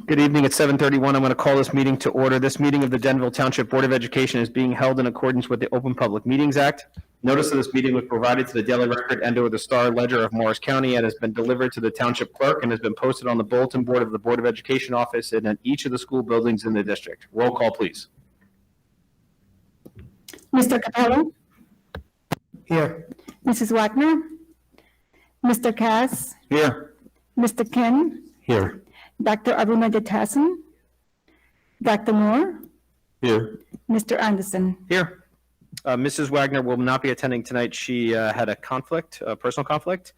Good evening. At 7:31, I'm going to call this meeting to order. This meeting of the Denville Township Board of Education is being held in accordance with the Open Public Meetings Act. Notice of this meeting was provided to the Daily Record and/or the Star Ledger of Morris County and has been delivered to the Township Clerk and has been posted on the bulletin board of the Board of Education office and at each of the school buildings in the district. Roll call, please. Mr. Capello? Here. Mrs. Wagner? Mr. Cass? Here. Mr. Ken? Here. Dr. Abumaditasan? Dr. Moore? Here. Mr. Anderson? Here. Mrs. Wagner will not be attending tonight. She had a conflict, a personal conflict.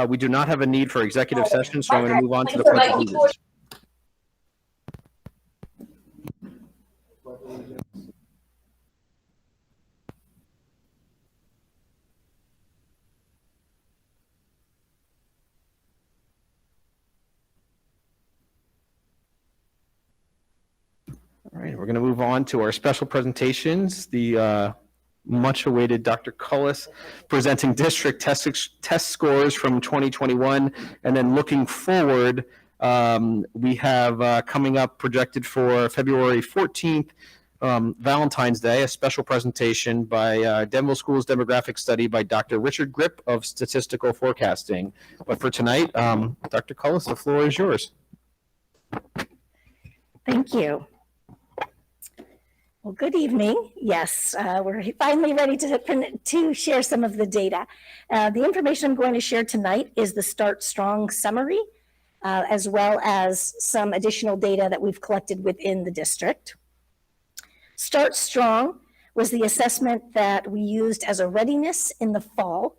We do not have a need for executive session, so I'm going to move on to the pledge of allegiance. All right, we're going to move on to our special presentations. The much-awaited Dr. Cullis presenting district test scores from 2021, and then looking forward, we have coming up projected for February 14th, Valentine's Day, a special presentation by Denville Schools Demographic Study by Dr. Richard Grip of Statistical Forecasting. But for tonight, Dr. Cullis, the floor is yours. Thank you. Well, good evening. Yes, we're finally ready to share some of the data. The information I'm going to share tonight is the Start Strong summary, as well as some additional data that we've collected within the district. Start Strong was the assessment that we used as a readiness in the fall.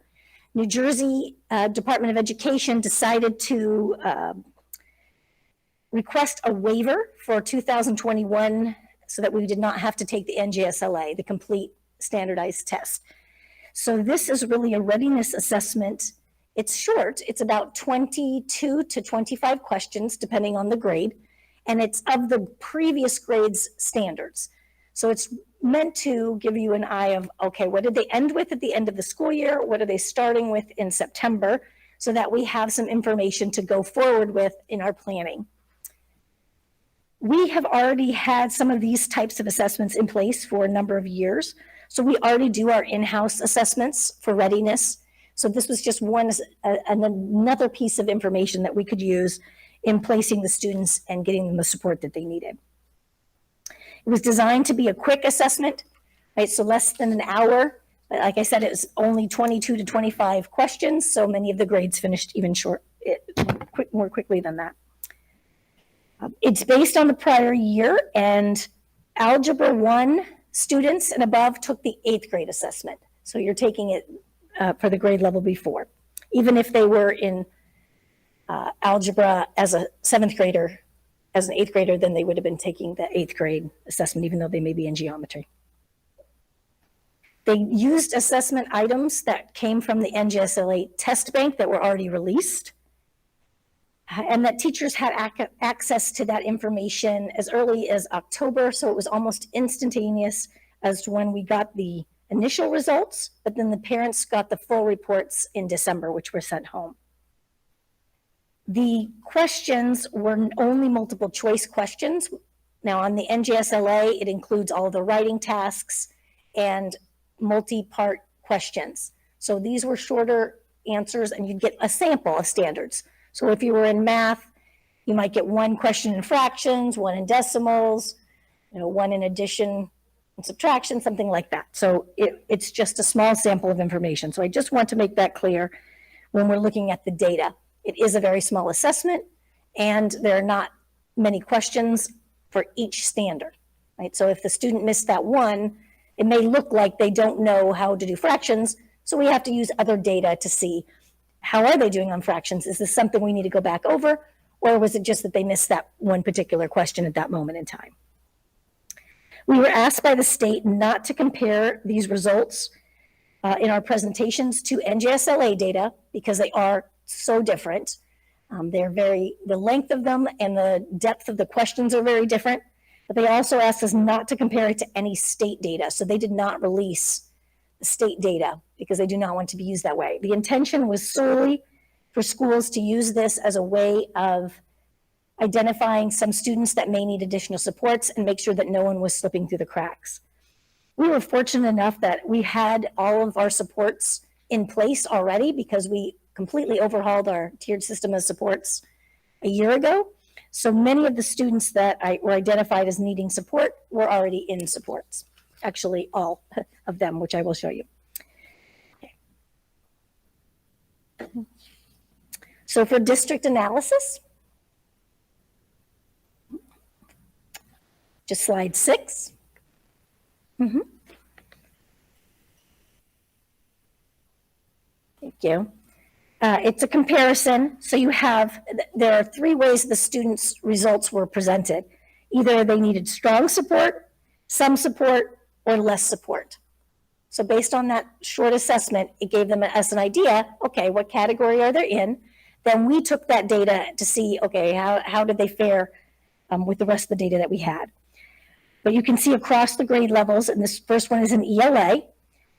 New Jersey Department of Education decided to request a waiver for 2021 so that we did not have to take the NJSLA, the complete standardized test. So this is really a readiness assessment. It's short, it's about 22 to 25 questions, depending on the grade, and it's of the previous grade's standards. So it's meant to give you an eye of, okay, what did they end with at the end of the school year? What are they starting with in September? So that we have some information to go forward with in our planning. We have already had some of these types of assessments in place for a number of years. So we already do our in-house assessments for readiness. So this was just another piece of information that we could use in placing the students and getting them the support that they needed. It was designed to be a quick assessment, right? So less than an hour. But like I said, it was only 22 to 25 questions. So many of the grades finished even more quickly than that. It's based on the prior year, and Algebra 1 students and above took the 8th grade assessment. So you're taking it for the grade level before. Even if they were in algebra as a 7th grader, as an 8th grader, then they would have been taking the 8th grade assessment, even though they may be in geometry. They used assessment items that came from the NJSLA test bank that were already released, and that teachers had access to that information as early as October, so it was almost instantaneous as to when we got the initial results, but then the parents got the full reports in December, which were sent home. The questions were only multiple choice questions. Now on the NJSLA, it includes all the writing tasks and multi-part questions. So these were shorter answers, and you'd get a sample of standards. So if you were in math, you might get one question in fractions, one in decimals, one in addition and subtraction, something like that. So it's just a small sample of information. So I just want to make that clear when we're looking at the data. It is a very small assessment, and there are not many questions for each standard, right? So if the student missed that one, it may look like they don't know how to do fractions. So we have to use other data to see, how are they doing on fractions? Is this something we need to go back over? Or was it just that they missed that one particular question at that moment in time? We were asked by the state not to compare these results in our presentations to NJSLA data because they are so different. The length of them and the depth of the questions are very different, but they also asked us not to compare it to any state data. So they did not release state data because they do not want to be used that way. The intention was solely for schools to use this as a way of identifying some students that may need additional supports and make sure that no one was slipping through the cracks. We were fortunate enough that we had all of our supports in place already because we completely overhauled our tiered system of supports a year ago. So many of the students that were identified as needing support were already in supports. Actually, all of them, which I will show you. So for district analysis, just slide 6. Thank you. It's a comparison. So you have, there are 3 ways the students' results were presented. Either they needed strong support, some support, or less support. So based on that short assessment, it gave us an idea, okay, what category are they in? Then we took that data to see, okay, how did they fare with the rest of the data that we had? But you can see across the grade levels, and this first one is an ELA,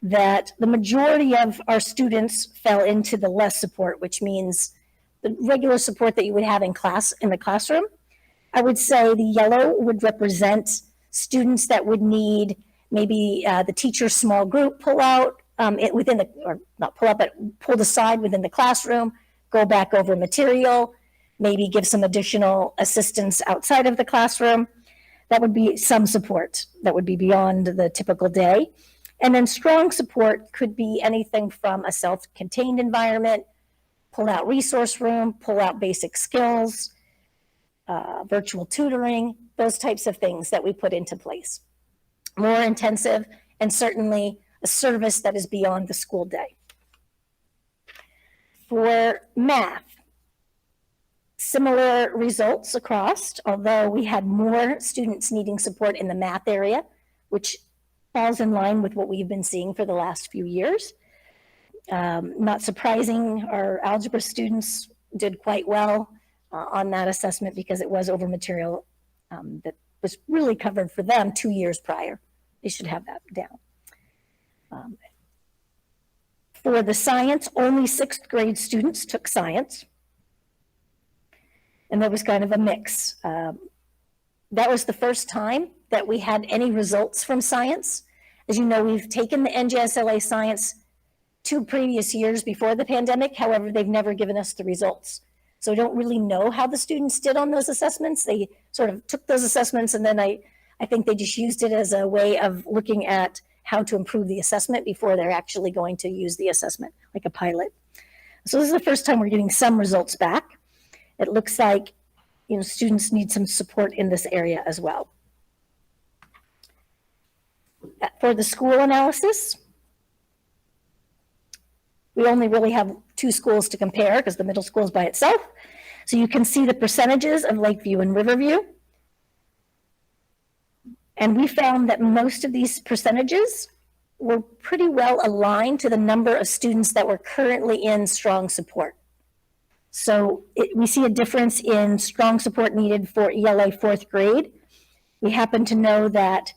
that the majority of our students fell into the less support, which means the regular support that you would have in class, in the classroom. I would say the yellow would represent students that would need maybe the teacher's small group pull out within the, or not pull out, but pulled aside within the classroom, go back over material, maybe give some additional assistance outside of the classroom. That would be some support that would be beyond the typical day. And then strong support could be anything from a self-contained environment, pull out resource room, pull out basic skills, virtual tutoring, those types of things that we put into place. More intensive, and certainly a service that is beyond the school day. For math, similar results across, although we had more students needing support in the math area, which falls in line with what we've been seeing for the last few years. Not surprising, our algebra students did quite well on that assessment because it was over material that was really covered for them 2 years prior. They should have that down. For the science, only 6th grade students took science. And there was kind of a mix. That was the first time that we had any results from science. As you know, we've taken the NJSLA science 2 previous years before the pandemic. However, they've never given us the results. So I don't really know how the students did on those assessments. They sort of took those assessments and then I think they just used it as a way of looking at how to improve the assessment before they're actually going to use the assessment, like a pilot. So this is the first time we're getting some results back. It looks like, you know, students need some support in this area as well. For the school analysis, we only really have 2 schools to compare because the middle school is by itself. So you can see the percentages of Lakeview and Riverview. And we found that most of these percentages were pretty well aligned to the number of students that were currently in strong support. So we see a difference in strong support needed for ELA 4th grade. We happen to know that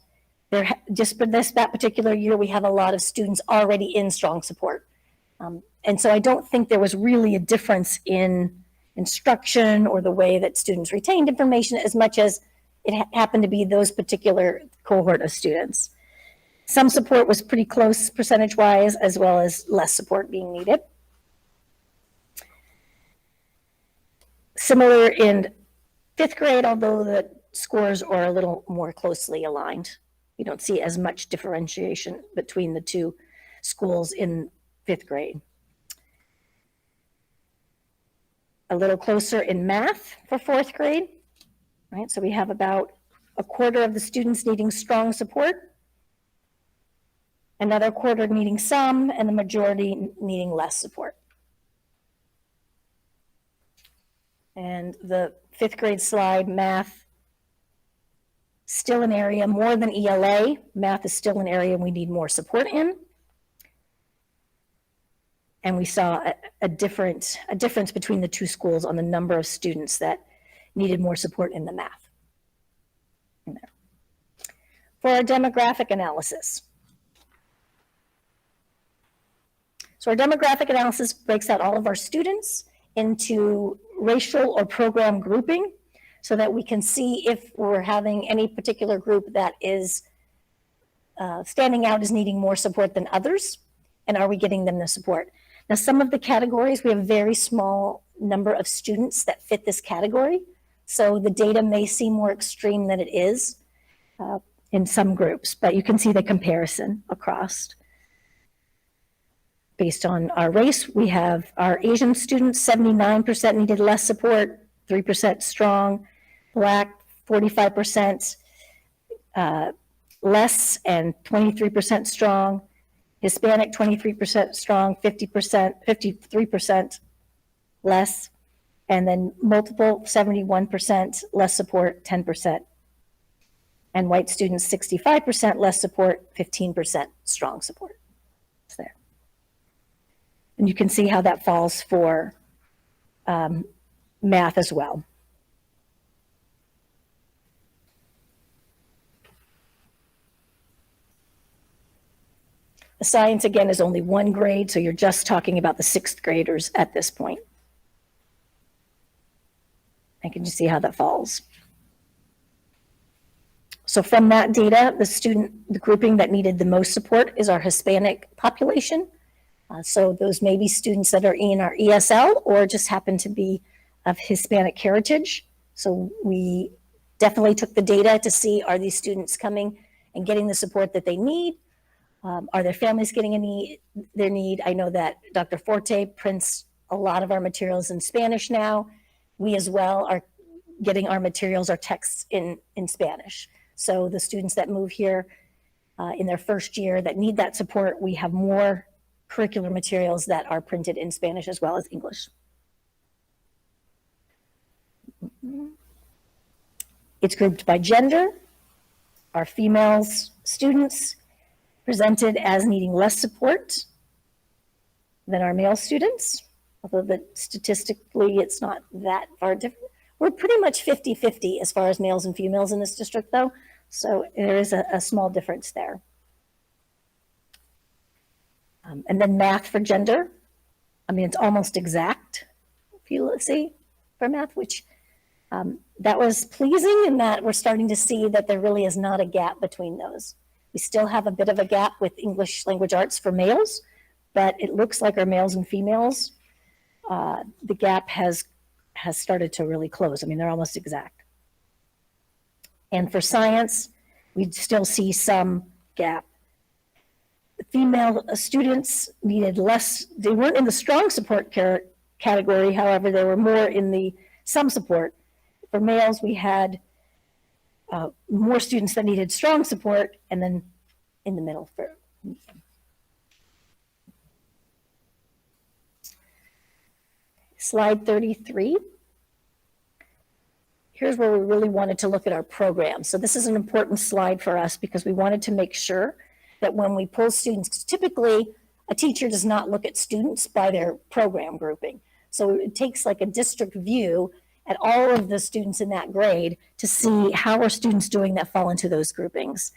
just for that particular year, we have a lot of students already in strong support. And so I don't think there was really a difference in instruction or the way that students retained information as much as it happened to be those particular cohort of students. Some support was pretty close percentage-wise, as well as less support being needed. Similar in 5th grade, although the scores are a little more closely aligned. You don't see as much differentiation between the 2 schools in 5th grade. A little closer in math for 4th grade, right? So we have about a quarter of the students needing strong support, another quarter needing some, and the majority needing less support. And the 5th grade slide, math, still an area more than ELA. Math is still an area we need more support in. And we saw a difference between the 2 schools on the number of students that needed more support in the math. For our demographic analysis. So our demographic analysis breaks out all of our students into racial or program grouping. so that we can see if we're having any particular group that is standing out as needing more support than others, and are we getting them the support? Now, some of the categories, we have a very small number of students that fit this category, so the data may seem more extreme than it is in some groups, but you can see the comparison across. Based on our race, we have our Asian students, 79% needed less support, 3% strong, Black, 45% less and 23% strong, Hispanic, 23% strong, 53% less, and then multiple, 71% less support, 10%. And white students, 65% less support, 15% strong support. It's there. And you can see how that falls for math as well. The science, again, is only one grade, so you're just talking about the 6th graders at this point. I can just see how that falls. So from that data, the grouping that needed the most support is our Hispanic population. So those may be students that are in our ESL or just happen to be of Hispanic heritage. So we definitely took the data to see, are these students coming and getting the support that they need? Are their families getting their need? I know that Dr. Forte prints a lot of our materials in Spanish now. We as well are getting our materials, our texts in Spanish. So the students that move here in their first year that need that support, we have more curricular materials that are printed in Spanish as well as English. It's grouped by gender. Our females students presented as needing less support than our male students, although statistically it's not that far different. We're pretty much 50-50 as far as males and females in this district though, so there is a small difference there. And then math for gender, I mean, it's almost exact, if you see, for math, which that was pleasing in that we're starting to see that there really is not a gap between those. We still have a bit of a gap with English language arts for males, but it looks like our males and females, the gap has started to really close. I mean, they're almost exact. And for science, we still see some gap. The female students needed less, they weren't in the strong support category, however, they were more in the some support. For males, we had more students that needed strong support, and then in the middle for slide 33. Here's where we really wanted to look at our program. So this is an important slide for us because we wanted to make sure that when we pull students, typically a teacher does not look at students by their program grouping. So it takes like a district view at all of the students in that grade to see how are students doing that fall into those groupings.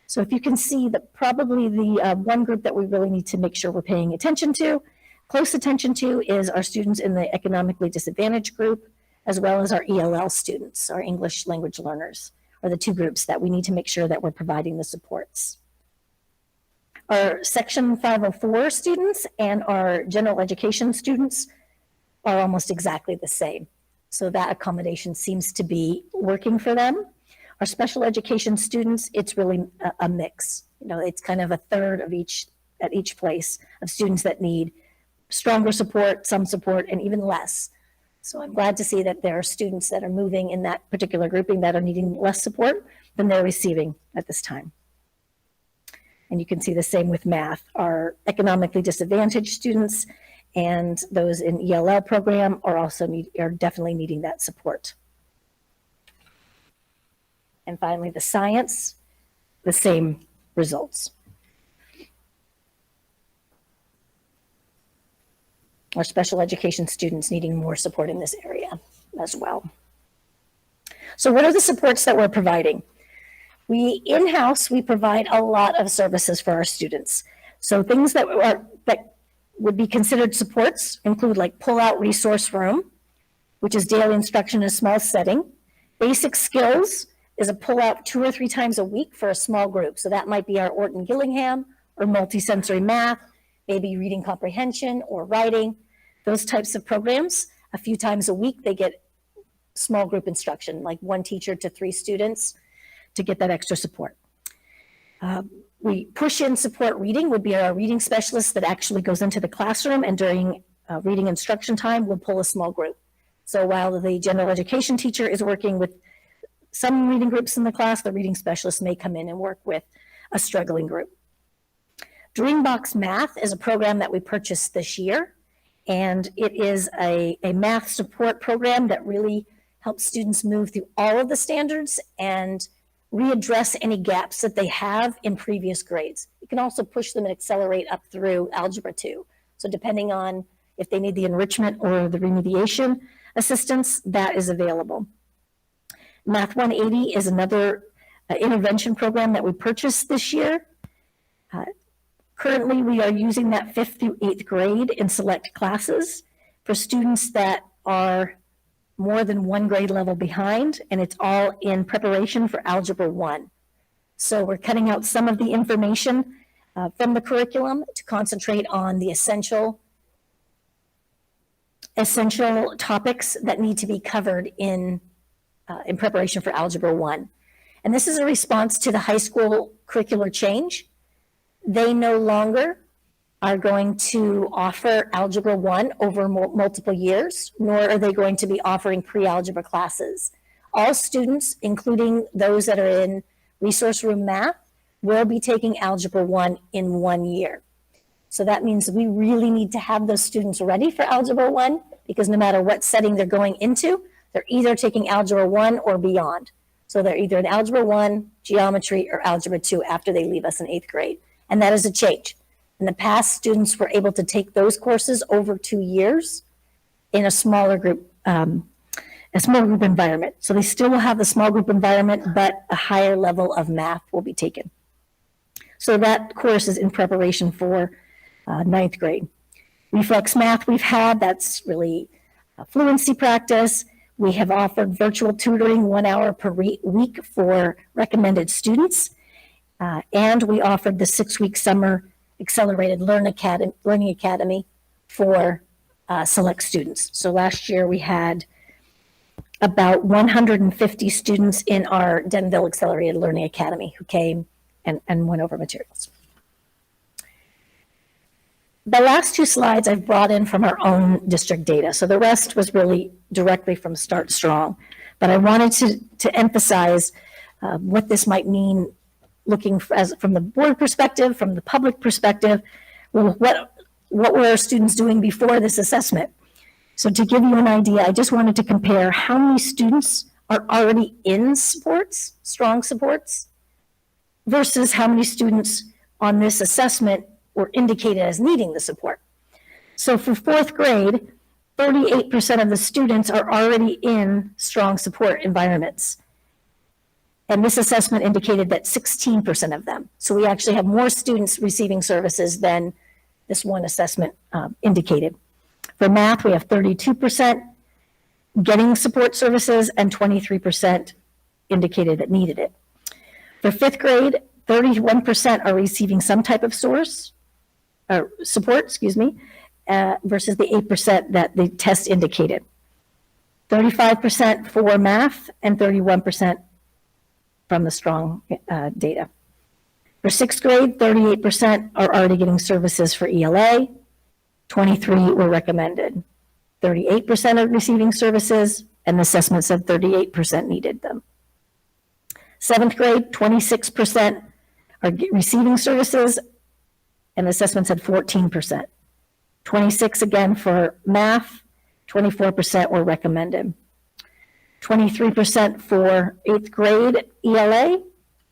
So if you can see that probably the one group that we really need to make sure we're paying attention to, close attention to, is our students in the economically disadvantaged group, as well as our ELL students, our English language learners, are the two groups that we need to make sure that we're providing the supports. Our Section 504 students and our general education students are almost exactly the same. So that accommodation seems to be working for them. Our special education students, it's really a mix. You know, it's kind of a third of each at each place of students that need stronger support, some support, and even less. So I'm glad to see that there are students that are moving in that particular grouping that are needing less support than they're receiving at this time. And you can see the same with math. Our economically disadvantaged students and those in ELL program are also definitely needing that support. And finally, the science, the same results. Our special education students needing more support in this area as well. So what are the supports that we're providing? In-house, we provide a lot of services for our students. So things that would be considered supports include like pull-out resource room, which is daily instruction in a small setting. Basic skills is a pull-out 2 or 3 times a week for a small group. So that might be our Orton Gillingham or multisensory math, maybe reading comprehension or writing, those types of programs. A few times a week, they get small group instruction, like 1 teacher to 3 students to get that extra support. We push in support reading would be our reading specialist that actually goes into the classroom, and during reading instruction time, we'll pull a small group. So while the general education teacher is working with some reading groups in the class, the reading specialist may come in and work with a struggling group. Dreambox Math is a program that we purchased this year, and it is a math support program that really helps students move through all of the standards and readdress any gaps that they have in previous grades. It can also push them and accelerate up through Algebra 2. So depending on if they need the enrichment or the remediation assistance, that is available. Math 180 is another intervention program that we purchased this year. Currently, we are using that 5th through 8th grade in select classes for students that are more than 1 grade level behind, and it's all in preparation for Algebra 1. So we're cutting out some of the information from the curriculum to concentrate on the essential topics that need to be covered in preparation for Algebra 1. And this is a response to the high school curricular change. They no longer are going to offer Algebra 1 over multiple years, nor are they going to be offering pre-algebra classes. All students, including those that are in resource room math, will be taking Algebra 1 in 1 year. So that means we really need to have those students ready for Algebra 1, because no matter what setting they're going into, they're either taking Algebra 1 or beyond. So they're either in Algebra 1, Geometry, or Algebra 2 after they leave us in 8th grade. And that is a change. In the past, students were able to take those courses over 2 years in a smaller group environment. So they still will have the small group environment, but a higher level of math will be taken. So that course is in preparation for 9th grade. Reflex math we've had, that's really fluency practice. We have offered virtual tutoring 1 hour per week for recommended students. And we offered the 6-week summer accelerated learning academy for select students. So last year we had about 150 students in our Denville Accelerated Learning Academy who came and went over materials. The last 2 slides I've brought in from our own district data. So the rest was really directly from Start Strong. But I wanted to emphasize what this might mean looking from the board perspective, from the public perspective. Well, what were our students doing before this assessment? So to give you an idea, I just wanted to compare how many students are already in supports, strong supports, versus how many students on this assessment were indicated as needing the support. So for 4th grade, 38% of the students are already in strong support environments. And this assessment indicated that 16% of them. So we actually have more students receiving services than this one assessment indicated. For math, we have 32% getting support services and 23% indicated that needed it. For 5th grade, 31% are receiving some type of support, versus the 8% that the test indicated. 35% for math and 31% from the strong data. For 6th grade, 38% are already getting services for ELA, 23 were recommended. 38% are receiving services, and the assessment said 38% needed them. 7th grade, 26% are receiving services, and the assessment said 14%. 26 again for math, 24% were recommended. 23% for 8th grade ELA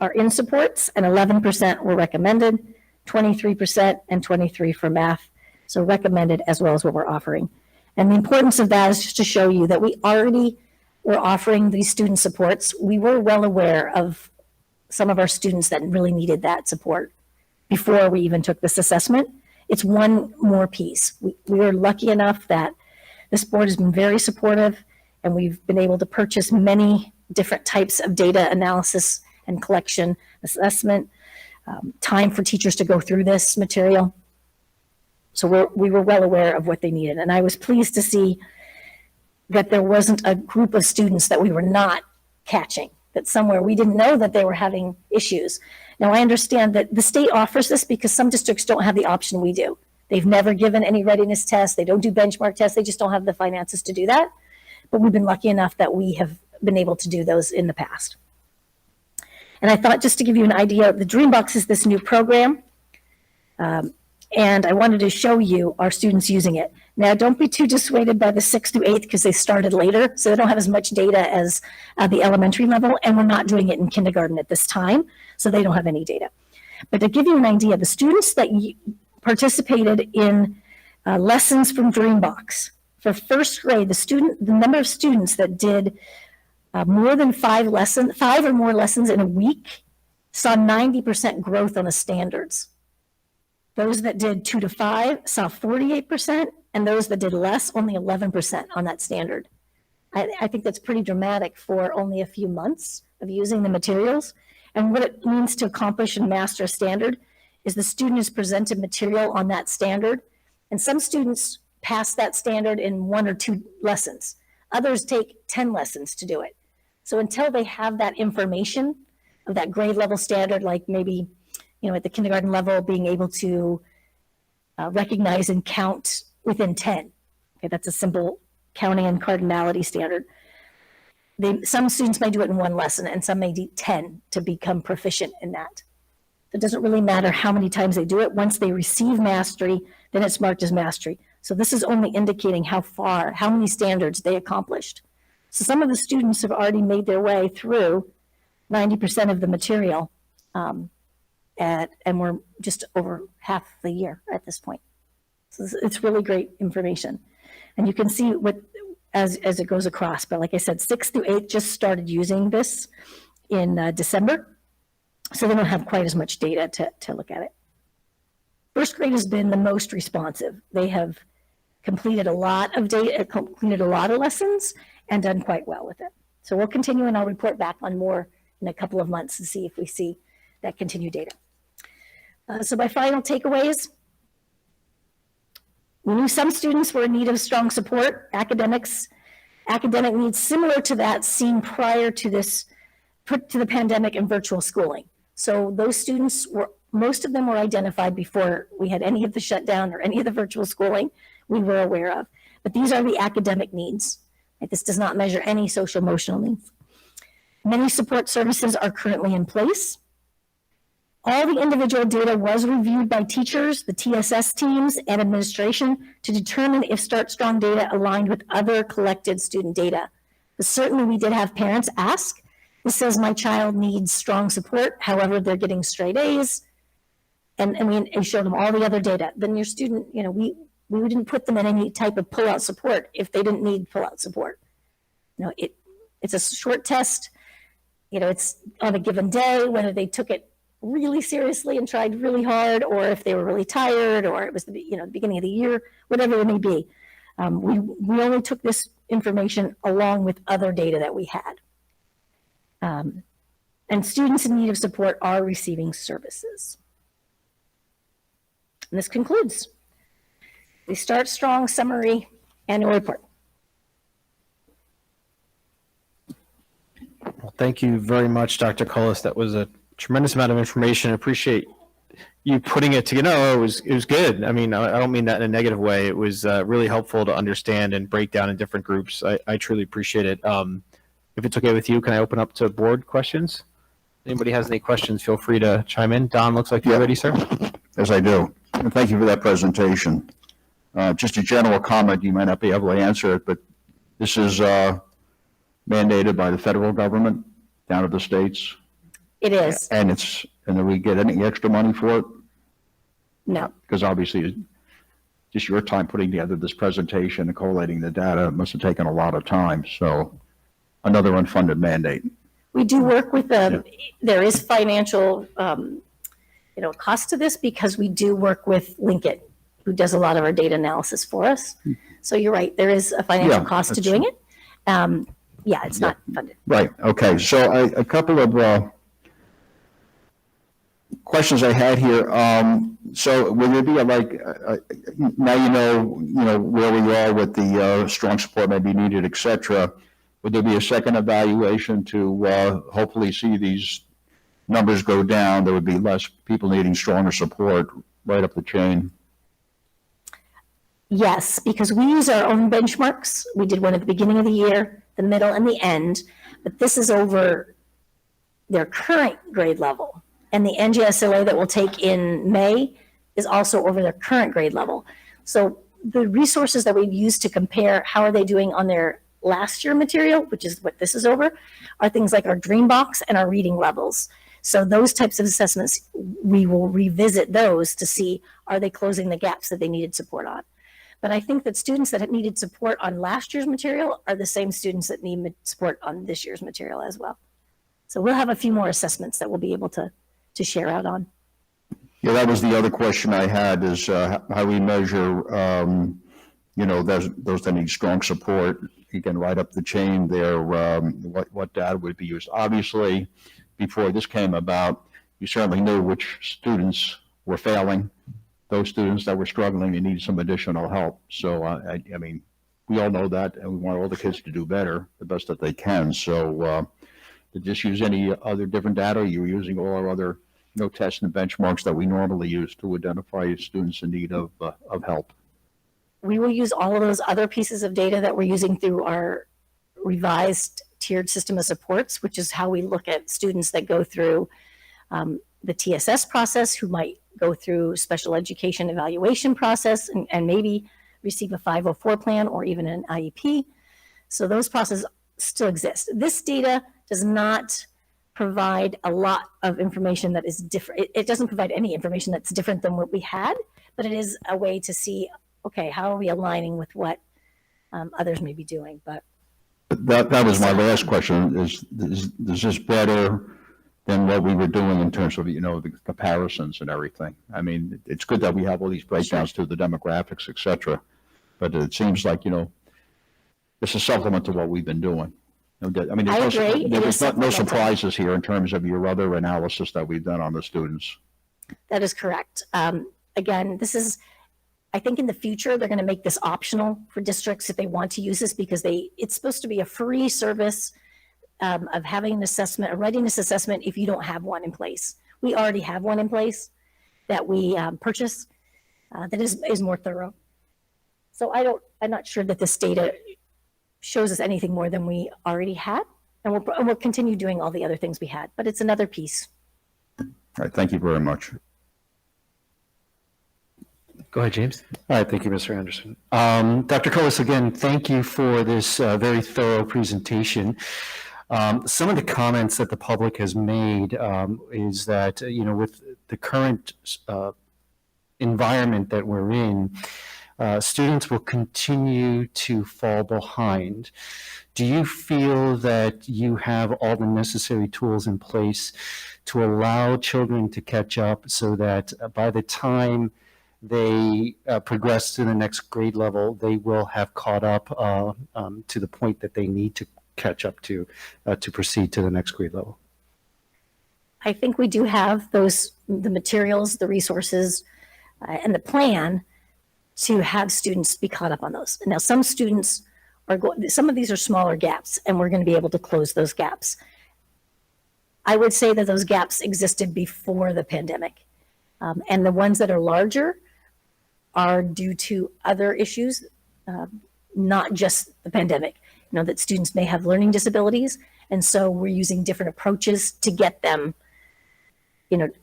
are in supports, and 11% were recommended, 23% and 23 for math. So recommended as well as what we're offering. And the importance of that is just to show you that we already were offering these student supports. We were well aware of some of our students that really needed that support before we even took this assessment. It's one more piece. We were lucky enough that this board has been very supportive, and we've been able to purchase many different types of data analysis and collection, assessment, time for teachers to go through this material. So we were well aware of what they needed. And I was pleased to see that there wasn't a group of students that we were not catching, that somewhere we didn't know that they were having issues. Now, I understand that the state offers this because some districts don't have the option we do. They've never given any readiness tests. They don't do benchmark tests. They just don't have the finances to do that. But we've been lucky enough that we have been able to do those in the past. And I thought, just to give you an idea, the Dreambox is this new program. And I wanted to show you our students using it. Now, don't be too dissuaded by the 6th through 8th because they started later, so they don't have as much data as the elementary level, and we're not doing it in kindergarten at this time, so they don't have any data. But to give you an idea, the students that participated in lessons from Dreambox, for first grade, the number of students that did more than 5 or more lessons in a week saw 90% growth on the standards. Those that did 2 to 5 saw 48%, and those that did less, only 11% on that standard. I think that's pretty dramatic for only a few months of using the materials. And what it means to accomplish and master a standard is the student is presented material on that standard, and some students pass that standard in 1 or 2 lessons. Others take 10 lessons to do it. So until they have that information of that grade level standard, like maybe at the kindergarten level, being able to recognize and count within 10. Okay, that's a simple counting and cardinality standard. Some students may do it in 1 lesson, and some may do 10 to become proficient in that. It doesn't really matter how many times they do it. Once they receive mastery, then it's marked as mastery. So this is only indicating how many standards they accomplished. So some of the students have already made their way through 90% of the material, and we're just over half the year at this point. So it's really great information. And you can see what as it goes across. But like I said, 6th through 8th just started using this in December. So they don't have quite as much data to look at it. First grade has been the most responsive. They have completed a lot of data, completed a lot of lessons, and done quite well with it. So we'll continue, and I'll report back on more in a couple of months to see if we see that continued data. So my final takeaways: we knew some students were in need of strong support, academic needs similar to that seen prior to the pandemic and virtual schooling. So those students most of them were identified before we had any of the shutdown or any of the virtual schooling we were aware of. But these are the academic needs. This does not measure any social emotional needs. Many support services are currently in place. All the individual data was reviewed by teachers, the TSS teams, and administration to determine if Start Strong data aligned with other collected student data. But certainly we did have parents ask, this says my child needs strong support, however, they're getting straight A's, and we showed them all the other data. Then your student, we didn't put them in any type of pull-out support if they didn't need pull-out support. It's a short test. It's on a given day, whether they took it really seriously and tried really hard, or if they were really tired, or it was the beginning of the year, whatever it may be. We only took this information along with other data that we had. And students in need of support are receiving services. And this concludes the Start Strong Summary Annual Report. Well, thank you very much, Dr. Cullis. That was a tremendous amount of information. I appreciate you putting it together. No, it was good. I mean, I don't mean that in a negative way. It was really helpful to understand and break down in different groups. I truly appreciate it. If it's okay with you, can I open up to board questions? Anybody has any questions, feel free to chime in. Don, looks like you're ready, sir. Yes, I do. And thank you for that presentation. Just a general comment, you might not be able to answer it, but this is mandated by the federal government down to the states. It is. And do we get any extra money for it? No. Because obviously just your time putting together this presentation and collating the data must have taken a lot of time. So another unfunded mandate. We do work with there is financial, cost to this because we do work with Lincoln, who does a lot of our data analysis for us. So you're right, there is a financial cost to doing it. Yeah, it's not funded. Right, okay, so a couple of questions I had here. So will there be now you know where we are with the strong support may be needed, et cetera. Would there be a second evaluation to hopefully see these numbers go down? There would be less people needing stronger support right up the chain. Yes, because we use our own benchmarks. We did one at the beginning of the year, the middle, and the end, but this is over their current grade level. And the NGSLA that we'll take in May is also over their current grade level. So the resources that we've used to compare how are they doing on their last year material, which is what this is over, are things like our dream box and our reading levels. So those types of assessments, we will revisit those to see, are they closing the gaps that they needed support on? But I think that students that have needed support on last year's material are the same students that need support on this year's material as well. So we'll have a few more assessments that we'll be able to share out on. Yeah, that was the other question I had, is how we measure, you know, those that need strong support. Again, right up the chain there, what data would be used. Obviously, before this came about, you certainly knew which students were failing, those students that were struggling and needed some additional help. So, I mean, we all know that, and we want all the kids to do better, the best that they can. So, to just use any other different data, you were using all our other tests and benchmarks that we normally use to identify students in need of help. We will use all of those other pieces of data that we're using through our revised tiered system of supports, which is how we look at students that go through the TSS process, who might go through special education evaluation process and maybe receive a 504 plan or even an IEP. So those processes still exist. This data does not provide a lot of information that is different. It doesn't provide any information that's different than what we had, but it is a way to see, okay, how are we aligning with what others may be doing? But that was my last question. Is this better than what we were doing in terms of, the comparisons and everything? I mean, it's good that we have all these breakdowns to the demographics, et cetera, but it seems like, it's a supplement to what we've been doing. I mean, there's no surprises here in terms of your other analysis that we've done on the students. That is correct. Again, I think in the future, they're going to make this optional for districts if they want to use this, because it's supposed to be a free service of having an assessment, a readiness assessment, if you don't have one in place. We already have one in place that we purchase that is more thorough. So I'm not sure that this data shows us anything more than we already had, and we'll continue doing all the other things we had, but it's another piece. All right, thank you very much. Go ahead, James. All right, thank you, Mr. Anderson. Dr. Cullis, again, thank you for this very thorough presentation. Some of the comments that the public has made is that, with the current environment that we're in, students will continue to fall behind. Do you feel that you have all the necessary tools in place to allow children to catch up so that by the time they progress to the next grade level, they will have caught up to the point that they need to catch up to proceed to the next grade level? I think we do have the materials, the resources, and the plan to have students be caught up on those. Now, some students some of these are smaller gaps, and we're going to be able to close those gaps. I would say that those gaps existed before the pandemic. And the ones that are larger are due to other issues, not just the pandemic. That students may have learning disabilities, and so we're using different approaches to get them,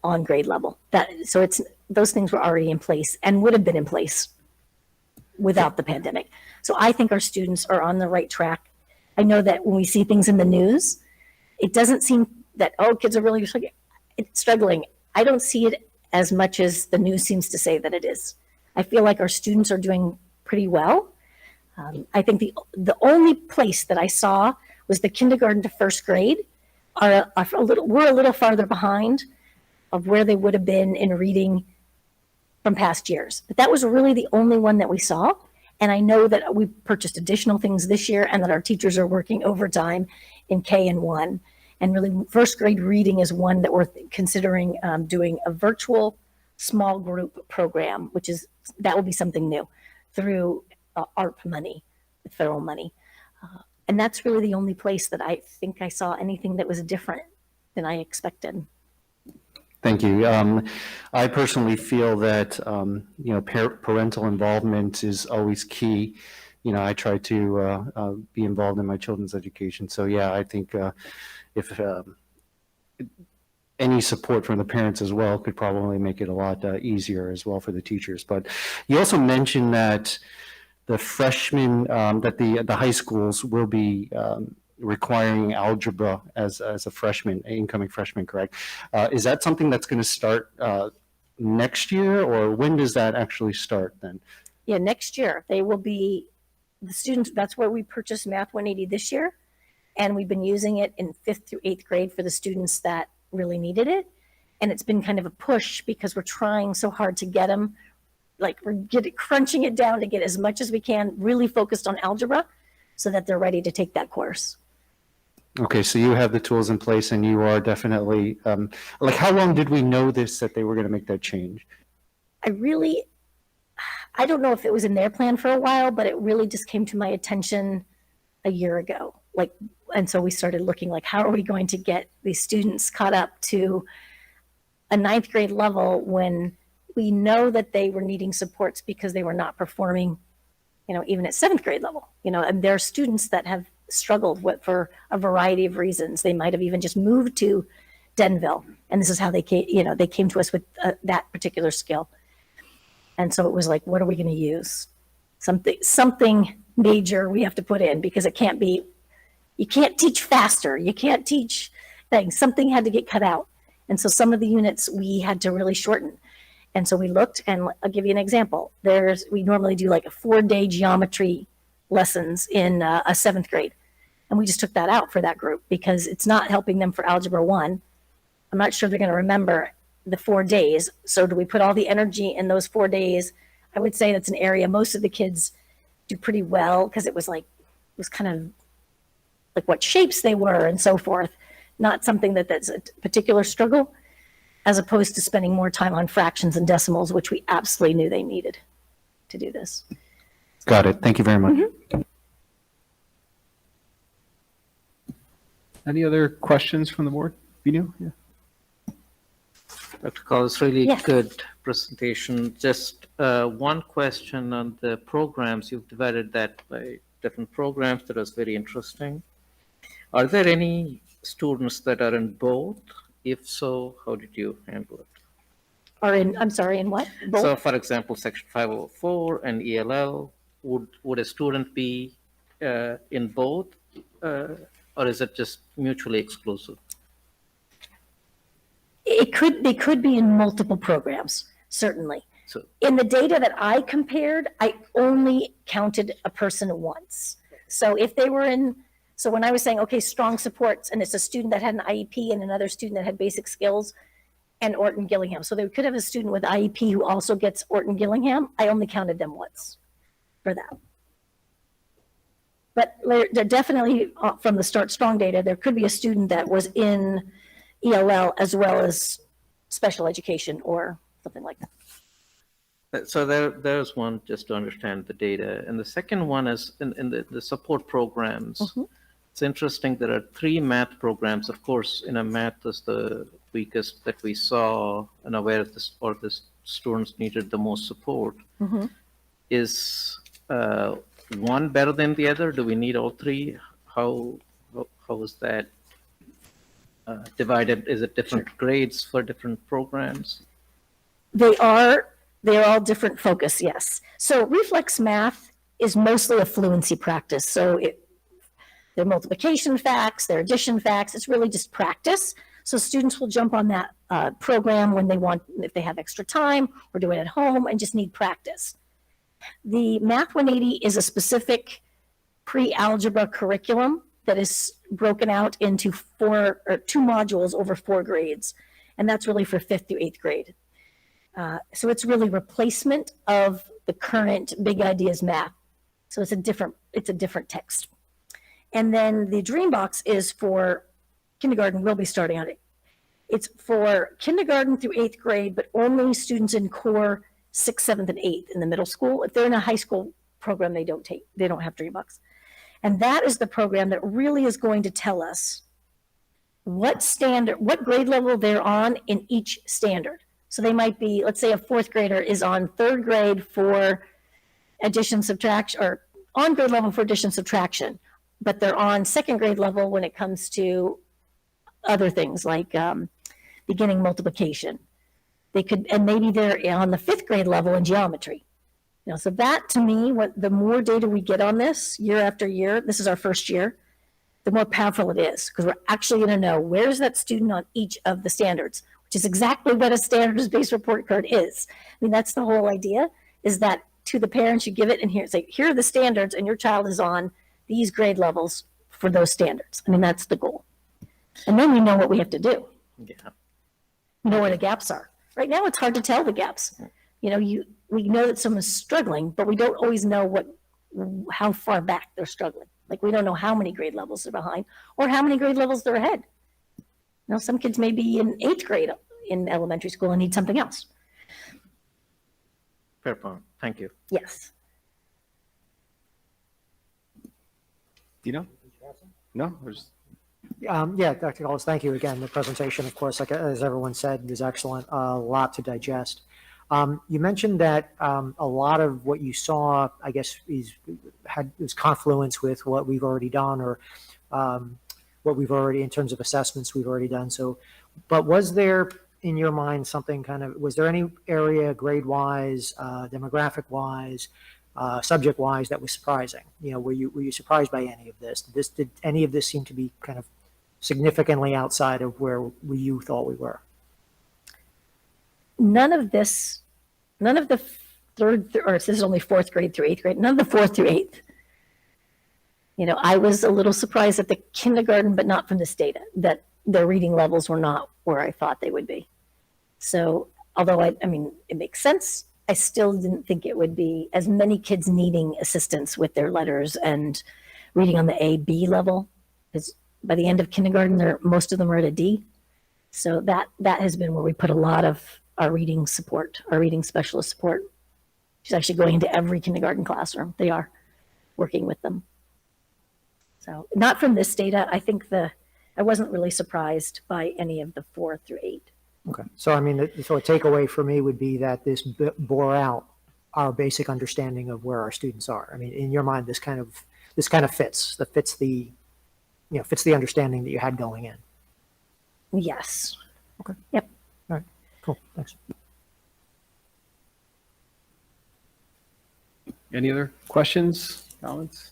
on grade level. So those things were already in place and would have been in place without the pandemic. So I think our students are on the right track. I know that when we see things in the news, it doesn't seem that, kids are really struggling. I don't see it as much as the news seems to say that it is. I feel like our students are doing pretty well. I think the only place that I saw was the kindergarten to first grade we're a little farther behind of where they would have been in reading from past years. But that was really the only one that we saw. And I know that we purchased additional things this year and that our teachers are working overtime in K and 1. And really, first grade reading is one that we're considering doing a virtual small group program, that will be something new through ARP money, federal money. And that's really the only place that I think I saw anything that was different than I expected. Thank you. I personally feel that, parental involvement is always key. I try to be involved in my children's education. So yeah, I think if any support from the parents as well could probably make it a lot easier as well for the teachers. But you also mentioned that the freshmen, that the high schools will be requiring algebra as a freshman, incoming freshman, correct? Is that something that's going to start next year, or when does that actually start then? Yeah, next year they will be the students. That's where we purchased Math 180 this year, and we've been using it in 5th through 8th grade for the students that really needed it. And it's been kind of a push because we're trying so hard to get them, like crunching it down to get as much as we can, really focused on algebra so that they're ready to take that course. Okay, so you have the tools in place and you are definitely, how long did we know that they were going to make that change? I don't know if it was in their plan for a while, but it really just came to my attention a year ago. And so we started looking how are we going to get these students caught up to a 9th grade level when we know that they were needing supports because they were not performing, even at 7th grade level, and there are students that have struggled for a variety of reasons. They might have even just moved to Denville, and this is how they came, they came to us with that particular skill. And so it was what are we going to use? Something major we have to put in, because it can't be, you can't teach faster. You can't teach things. Something had to get cut out. And so some of the units we had to really shorten. And so we looked, and I'll give you an example. We normally do a 4-day geometry lessons in a 7th grade. And we just took that out for that group because it's not helping them for Algebra 1. I'm not sure they're going to remember the 4 days. So do we put all the energy in those 4 days? I would say that's an area most of the kids do pretty well, because it was kind of what shapes they were and so forth. Not something that's a particular struggle, as opposed to spending more time on fractions and decimals, which we absolutely knew they needed to do this. Got it. Thank you very much. Mm-hmm. Any other questions from the board? Vinu? Yeah. Dr. Collins, really Yes. good presentation. Just one question on the programs. You've divided that by different programs. That was very interesting. Are there any students that are in both? If so, how did you handle it? Or I'm sorry, in what? Both? So, for example, Section 504 and ELL, would a student be in both, or is it just mutually exclusive? They could be in multiple programs, certainly. So, In the data that I compared, I only counted a person once. So if they were so when I was saying, okay, strong supports, and it's a student that had an IEP and another student that had basic skills and Orton Gillingham. So they could have a student with IEP who also gets Orton Gillingham. I only counted them once for that. But they're definitely, from the Start Strong data, there could be a student that was in ELL as well as special education or something like that. So there's one, just to understand the data. And the second one is in the support programs. Mhm. It's interesting, there are 3 math programs. Of course, math is the weakest that we saw, and where the students needed the most support. Mhm. Is one better than the other? Do we need all 3? How is that divided? Is it different grades for different programs? They're all different focus, yes. So reflex math is mostly a fluency practice. So they're multiplication facts, they're addition facts. It's really just practice. So students will jump on that program when they want, if they have extra time or do it at home and just need practice. The Math 180 is a specific pre-algebra curriculum that is broken out into 2 modules over 4 grades. And that's really for 5th through 8th grade. So it's really replacement of the current Big Ideas Math So it's a different text. And then the Dreambox is for kindergarten. We'll be starting on it. It's for kindergarten through 8th grade, but only students in core 6th, 7th, and 8th in the middle school. If they're in a high school program, they don't have Dreambox. And that is the program that really is going to tell us what grade level they're on in each standard. So they might be, let's say a 4th grader is on 3rd grade for addition, subtraction, or on grade level for addition, subtraction, but they're on 2nd grade level when it comes to other things like beginning multiplication. And maybe they're on the 5th grade level in geometry. So that, to me, the more data we get on this year after year, this is our first year, the more powerful it is, because we're actually going to know where's that student on each of the standards, which is exactly what a standards-based report card is. I mean, that's the whole idea, is that to the parents, you give it and here are the standards, and your child is on these grade levels for those standards. I mean, that's the goal. And then we know what we have to do. Yeah. We know where the gaps are. Right now, it's hard to tell the gaps. We know that someone's struggling, but we don't always know how far back they're struggling. Like, we don't know how many grade levels they're behind or how many grade levels they're ahead. Some kids may be in 8th grade in elementary school and need something else. Fair point. Thank you. Yes. Dino? No? Yeah, Dr. Collis, thank you again. The presentation, of course, like as everyone said, was excellent. A lot to digest. You mentioned that a lot of what you saw, I guess, was confluence with what we've already done, or what we've already, in terms of assessments we've already done. So, but was there in your mind something was there any area grade-wise, demographic-wise, subject-wise that was surprising? Were you surprised by any of this? Did any of this seem to be kind of significantly outside of where you thought we were? None of the this is only 4th grade through 8th grade, none of the 4th through 8th. I was a little surprised at the kindergarten, but not from this data, that their reading levels were not where I thought they would be. So, although I mean, it makes sense, I still didn't think it would be as many kids needing assistance with their letters and reading on the A, B level, because by the end of kindergarten, most of them are at a D. So that has been where we put a lot of our reading support, our reading specialist support. She's actually going into every kindergarten classroom. They are working with them. So not from this data. I think I wasn't really surprised by any of the 4 through 8. Okay. So, I mean, so a takeaway for me would be that this bore out our basic understanding of where our students are. I mean, in your mind, this kind of fits the understanding that you had going in. Yes. Okay. Yep. All right. Cool. Thanks. Any other questions, comments?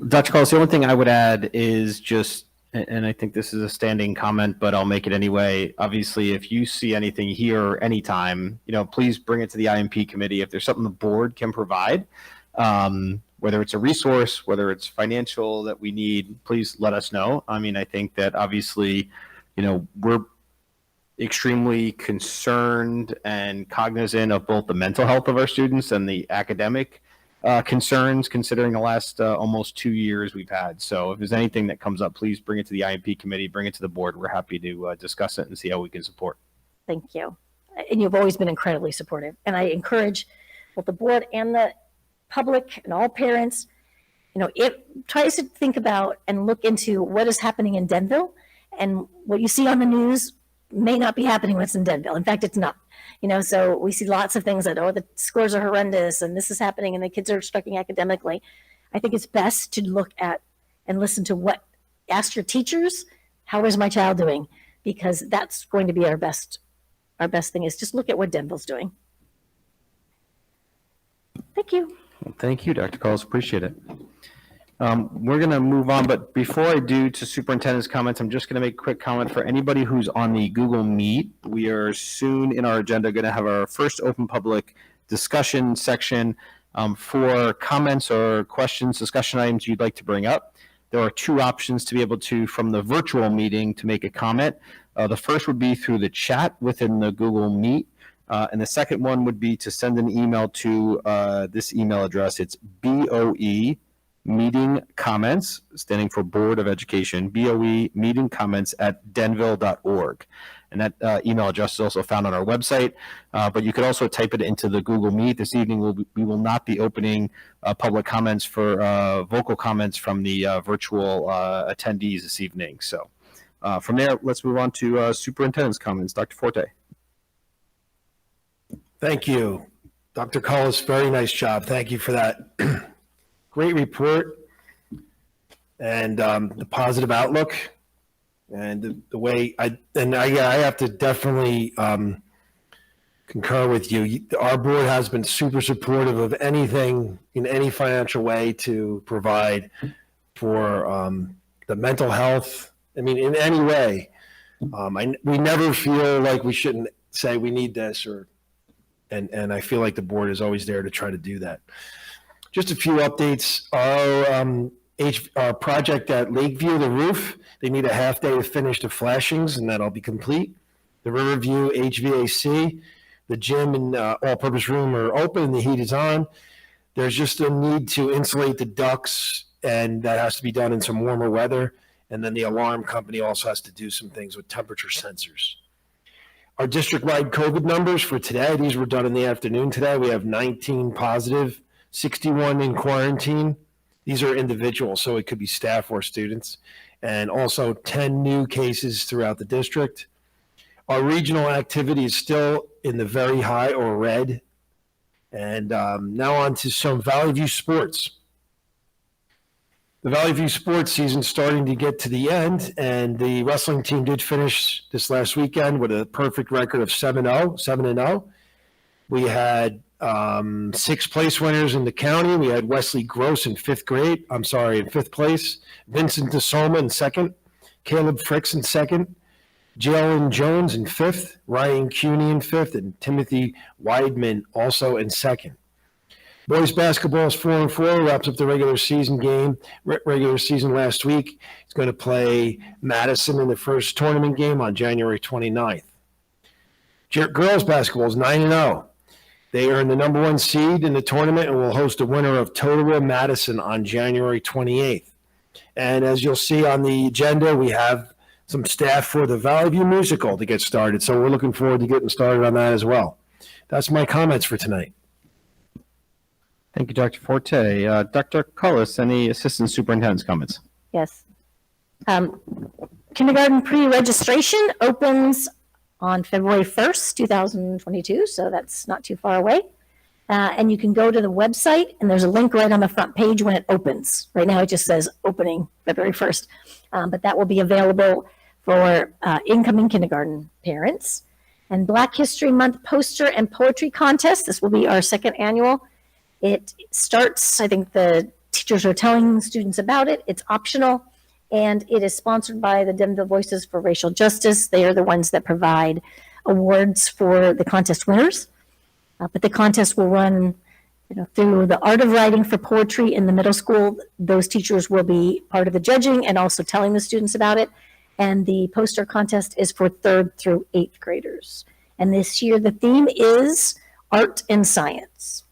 Dr. Collis, the only thing I would add is just, and I think this is a standing comment, but I'll make it anyway. Obviously, if you see anything here anytime, please bring it to the IMP committee. If there's something the board can provide, whether it's a resource, whether it's financial that we need, please let us know. I mean, I think that obviously, we're extremely concerned and cognizant of both the mental health of our students and the academic concerns, considering the last almost 2 years we've had. So if there's anything that comes up, please bring it to the IMP committee, bring it to the board. We're happy to discuss it and see how we can support. Thank you. And you've always been incredibly supportive. And I encourage both the board and the public and all parents, it tries to think about and look into what is happening in Denville, and what you see on the news may not be happening what's in Denville. In fact, it's not. So we see lots of things that, the scores are horrendous and this is happening and the kids are struggling academically. I think it's best to look at and listen to ask your teachers, how is my child doing? Because that's going to be our best thing, is just look at what Denville's doing. Thank you. Well, thank you, Dr. Collis. Appreciate it. We're going to move on, but before I do to superintendent's comments, I'm just going to make a quick comment for anybody who's on the Google Meet. We are soon in our agenda going to have our first open public discussion section for comments or questions, discussion items you'd like to bring up. There are 2 options to be able to, from the virtual meeting, to make a comment. The first would be through the chat within the Google Meet. And the second one would be to send an email to this email address. It's BOE meeting comments, standing for Board of Education, BOE meeting comments at denville.org. And that email address is also found on our website, but you could also type it into the Google Meet. This evening, we will not be opening public comments for vocal comments from the virtual attendees this evening. So from there, let's move on to superintendent's comments. Dr. Forte. Thank you. Dr. Cullis, very nice job. Thank you for that. Great report and the positive outlook and the way I have to definitely concur with you. Our board has been super supportive of anything in any financial way to provide for the mental health. I mean, in any way. We never feel like we shouldn't say we need this and I feel like the board is always there to try to do that. Just a few updates. Our project at Lakeview, the roof, they need a half day to finish the flashings, and that'll be complete. The Riverview HVAC, the gym and all-purpose room are open, and the heat is on. There's just a need to insulate the ducts, and that has to be done in some warmer weather. And then the alarm company also has to do some things with temperature sensors. Our district-wide COVID numbers for today, these were done in the afternoon today. We have 19 positive, 61 in quarantine. These are individuals, so it could be staff or students. And also 10 new cases throughout the district. Our regional activity is still in the very high or red. And now on to some Valley View sports. The Valley View sports season starting to get to the end, and the wrestling team did finish this last weekend with a perfect record of 7-0. We had 6 place winners in the county. We had Wesley Gross in fifth place, Vincent DeSoma in second, Caleb Fricks in second, Jalen Jones in fifth, Ryan Cuney in fifth, and Timothy Weidman also in second. Boys basketball is 4-4, wraps up the regular season last week. It's going to play Madison in the first tournament game on January 29th. Girls basketball is 9-0. They earned the number 1 seed in the tournament and will host the winner of Totowa Madison on January 28th. And as you'll see on the agenda, we have some staff for the Valley View musical to get started. So we're looking forward to getting started on that as well. That's my comments for tonight. Thank you, Dr. Forte. Dr. Cullis, any assistant superintendent's comments? Yes. Kindergarten pre-registration opens on February 1st, 2022, so that's not too far away. And you can go to the website, and there's a link right on the front page when it opens. Right now, it just says opening February 1st, but that will be available for incoming kindergarten parents. And Black History Month poster and poetry contest. This will be our 2nd annual. It starts, I think the teachers are telling students about it. It's optional, and it is sponsored by the Denville Voices for Racial Justice. They are the ones that provide awards for the contest winners. But the contest will run through the art of writing for poetry in the middle school. Those teachers will be part of the judging and also telling the students about it. And the poster contest is for 3rd through 8th graders. And this year the theme is art and science.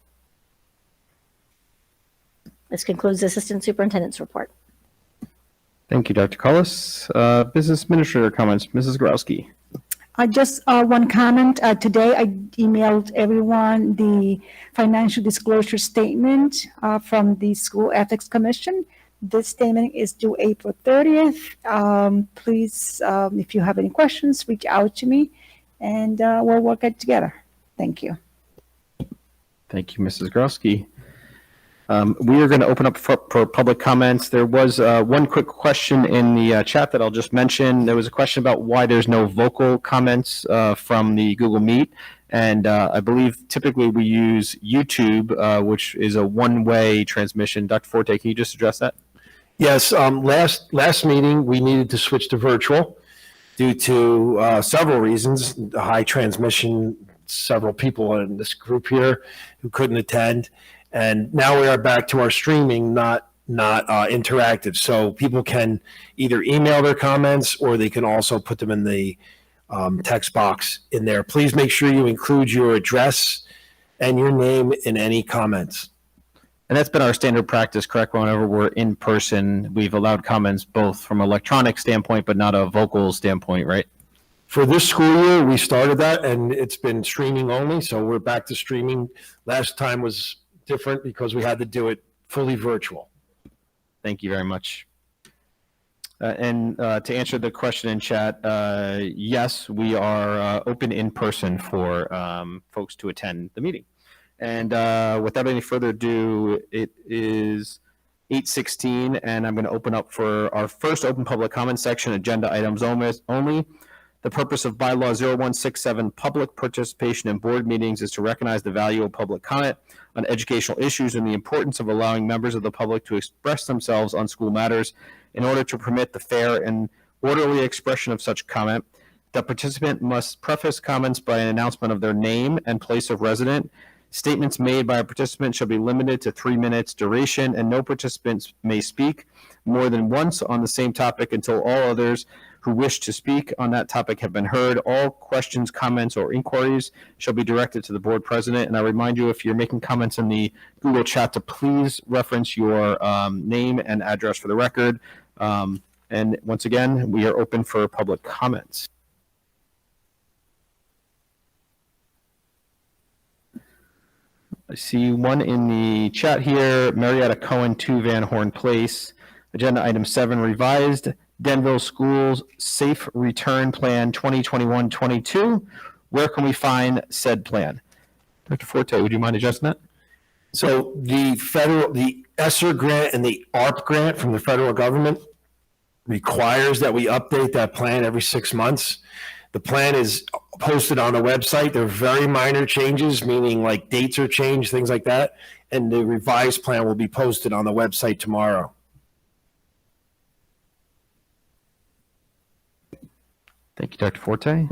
This concludes the Assistant Superintendent's report. Thank you, Dr. Cullis. Business Administrator comments, Mrs. Growski. Just one comment. Today, I emailed everyone the financial disclosure statement from the School Ethics Commission. This statement is due April 30th. Please, if you have any questions, reach out to me, and we'll work it together. Thank you. Thank you, Mrs. Growski. We are going to open up for public comments. There was one quick question in the chat that I'll just mention. There was a question about why there's no vocal comments from the Google Meet. And I believe typically we use YouTube, which is a one-way transmission. Dr. Forte, can you just address that? Yes, last meeting, we needed to switch to virtual due to several reasons. The high transmission, several people in this group here who couldn't attend. And now we are back to our streaming, not interactive. So people can either email their comments or they can also put them in the text box in there. Please make sure you include your address and your name in any comments. And that's been our standard practice, correct? Whenever we're in person, we've allowed comments both from an electronic standpoint, but not a vocal standpoint, right? For this school year, we started that, and it's been streaming only, so we're back to streaming. Last time was different because we had to do it fully virtual. Thank you very much. And to answer the question in chat, yes, we are open in person for folks to attend the meeting. And without any further ado, it is 8:16, and I'm going to open up for our first open public comment section, agenda items only. The purpose of bylaw 0167, public participation in board meetings, is to recognize the value of public comment on educational issues and the importance of allowing members of the public to express themselves on school matters. In order to permit the fair and orderly expression of such comment, the participant must preface comments by an announcement of their name and place of residence. Statements made by a participant shall be limited to 3 minutes duration, and no participants may speak more than once on the same topic until all others who wish to speak on that topic have been heard. All questions, comments, or inquiries shall be directed to the board president. And I remind you, if you're making comments in the Google chat, to please reference your name and address for the record. And once again, we are open for public comments. I see one in the chat here, Marietta Cohen, 2 Van Horn Place. Agenda item 7, revised Denville Schools Safe Return Plan 2021-22. Where can we find said plan? Dr. Forte, would you mind addressing that? So the ESSER grant and the ARP grant from the federal government requires that we update that plan every 6 months. The plan is posted on the website. There are very minor changes, meaning like dates are changed, things like that. And the revised plan will be posted on the website tomorrow. Thank you, Dr. Forte.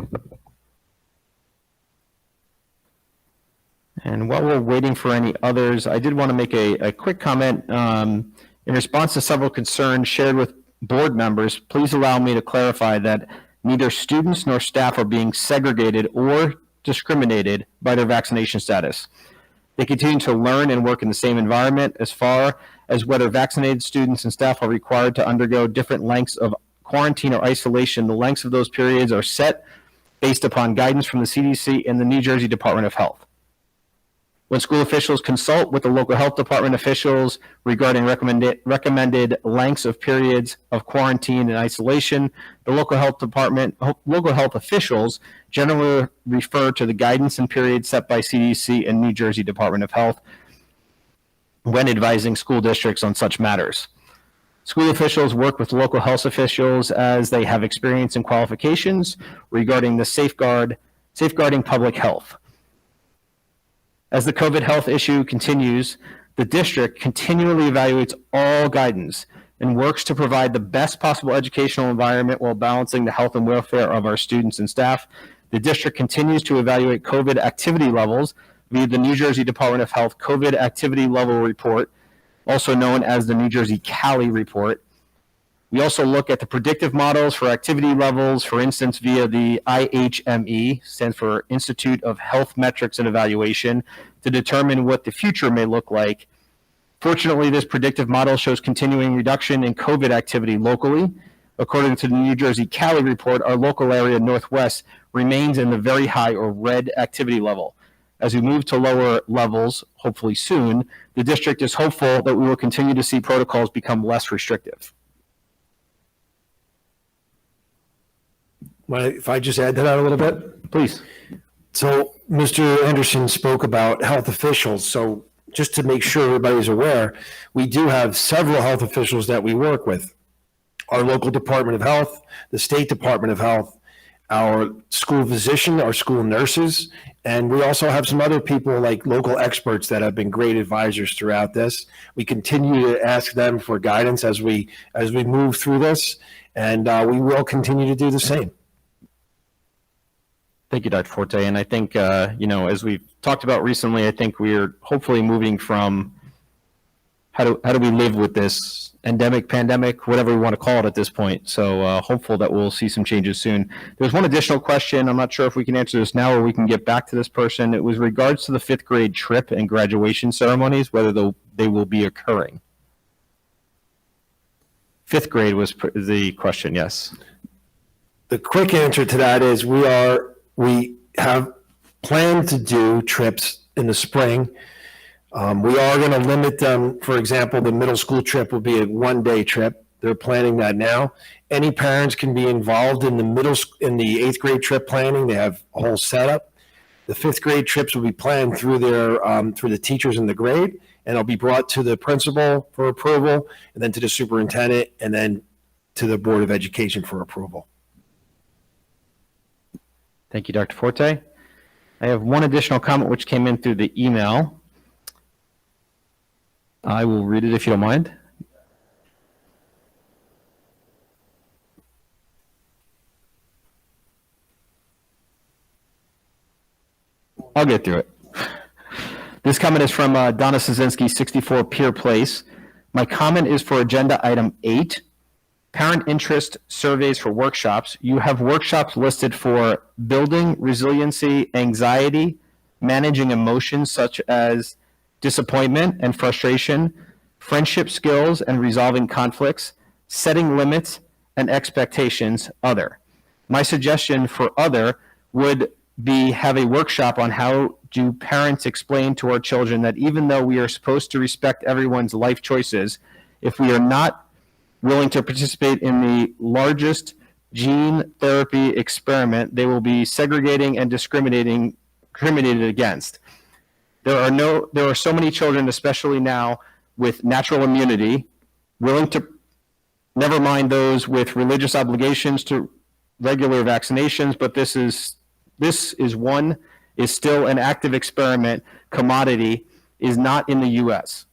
And while we're waiting for any others, I did want to make a quick comment. In response to several concerns shared with board members, please allow me to clarify that neither students nor staff are being segregated or discriminated by their vaccination status. They continue to learn and work in the same environment. As far as whether vaccinated students and staff are required to undergo different lengths of quarantine or isolation, the lengths of those periods are set based upon guidance from the CDC and the New Jersey Department of Health. When school officials consult with the local health department officials regarding recommended lengths of periods of quarantine and isolation, the local health officials generally refer to the guidance and periods set by CDC and New Jersey Department of Health when advising school districts on such matters. School officials work with local health officials as they have experience and qualifications regarding the safeguarding public health. As the COVID health issue continues, the district continually evaluates all guidance and works to provide the best possible educational environment while balancing the health and welfare of our students and staff. The district continues to evaluate COVID activity levels via the New Jersey Department of Health COVID Activity Level Report, also known as the New Jersey Cali Report. We also look at the predictive models for activity levels, for instance, via the IHME, stands for Institute of Health Metrics and Evaluation, to determine what the future may look like. Fortunately, this predictive model shows continuing reduction in COVID activity locally. According to the New Jersey Cali Report, our local area, Northwest, remains in the very high or red activity level. As we move to lower levels, hopefully soon, the district is hopeful that we will continue to see protocols become less restrictive. If I just add to that a little bit? Please. So Mr. Anderson spoke about health officials. So just to make sure everybody's aware, we do have several health officials that we work with. Our local Department of Health, the State Department of Health, our school physician, our school nurses, and we also have some other people like local experts that have been great advisors throughout this. We continue to ask them for guidance as we move through this, and we will continue to do the same. Thank you, Dr. Forte. And I think, as we've talked about recently, I think we're hopefully moving from how do we live with this endemic, pandemic, whatever we want to call it at this point. So hopeful that we'll see some changes soon. There's one additional question. I'm not sure if we can answer this now or we can get back to this person. It was regards to the 5th grade trip and graduation ceremonies, whether they will be occurring. 5th grade was the question, yes. The quick answer to that is we have planned to do trips in the spring. We are going to limit them. For example, the middle school trip will be a 1-day trip. They're planning that now. Any parents can be involved in the in the 8th grade trip planning. They have a whole setup. The 5th grade trips will be planned through through the teachers in the grade, and it'll be brought to the principal for approval, and then to the superintendent, and then to the Board of Education for approval. Thank you, Dr. Forte. I have one additional comment which came in through the email. I will read it if you don't mind. I'll get through it. This comment is from Donna Szynski, 64 Pier Place. My comment is for agenda item 8, parent interest surveys for workshops. You have workshops listed for building resiliency, anxiety, managing emotions such as disappointment and frustration, friendship skills and resolving conflicts, setting limits and expectations, other. My suggestion for other would be have a workshop on how do parents explain to our children that even though we are supposed to respect everyone's life choices, if we are not willing to participate in the largest gene therapy experiment, they will be segregating and discriminated against. There are so many children, especially now, with natural immunity, willing to, never mind those with religious obligations to regular vaccinations, but this is still an active experiment. Commodity is not in the U.S.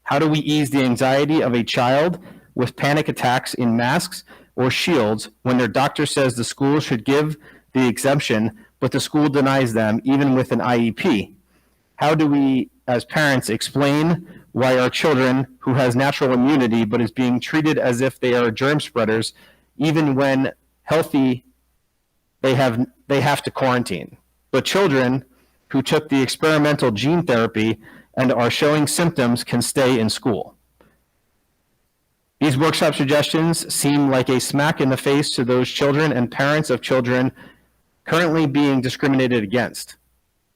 How do we ease the anxiety of a child with panic attacks in masks or shields when their doctor says the school should give the exemption, but the school denies them even with an IEP? How do we, as parents, explain why our children who has natural immunity but is being treated as if they are germ spreaders, even when healthy, they have to quarantine? But children who took the experimental gene therapy and are showing symptoms can stay in school. These workshop suggestions seem like a smack in the face to those children and parents of children currently being discriminated against.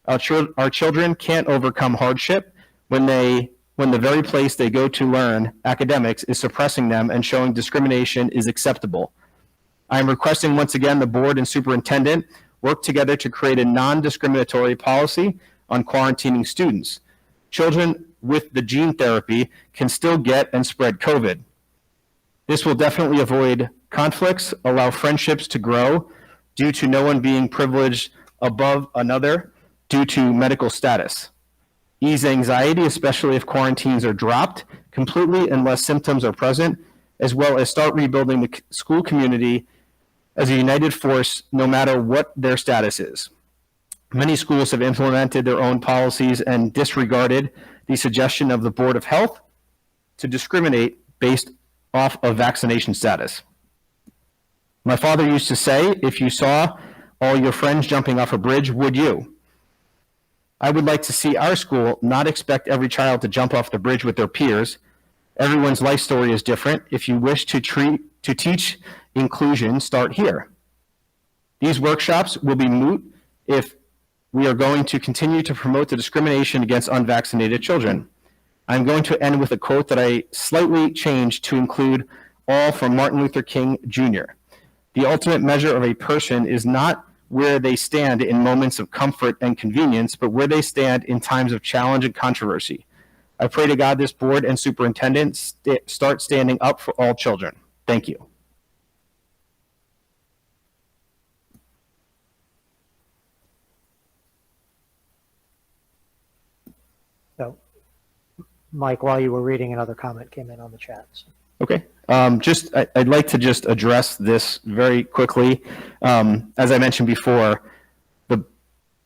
Our children can't overcome hardship when the very place they go to learn academics is suppressing them and showing discrimination is acceptable. I am requesting once again the board and superintendent work together to create a non-discriminatory policy on quarantining students. Children with the gene therapy can still get and spread COVID. This will definitely avoid conflicts, allow friendships to grow due to no one being privileged above another due to medical status. Ease anxiety, especially if quarantines are dropped completely unless symptoms are present, as well as start rebuilding the school community as a united force no matter what their status is. Many schools have implemented their own policies and disregarded the suggestion of the Board of Health to discriminate based off of vaccination status. My father used to say, if you saw all your friends jumping off a bridge, would you? I would like to see our school not expect every child to jump off the bridge with their peers. Everyone's life story is different. If you wish to teach inclusion, start here. These workshops will be moot if we are going to continue to promote the discrimination against unvaccinated children. I'm going to end with a quote that I slightly changed to include all from Martin Luther King Jr. The ultimate measure of a person is not where they stand in moments of comfort and convenience, but where they stand in times of challenge and controversy. I pray to God this board and superintendent start standing up for all children. Thank you. So, Mike, while you were reading, another comment came in on the chat. So. Okay. I'd like to just address this very quickly. As I mentioned before, the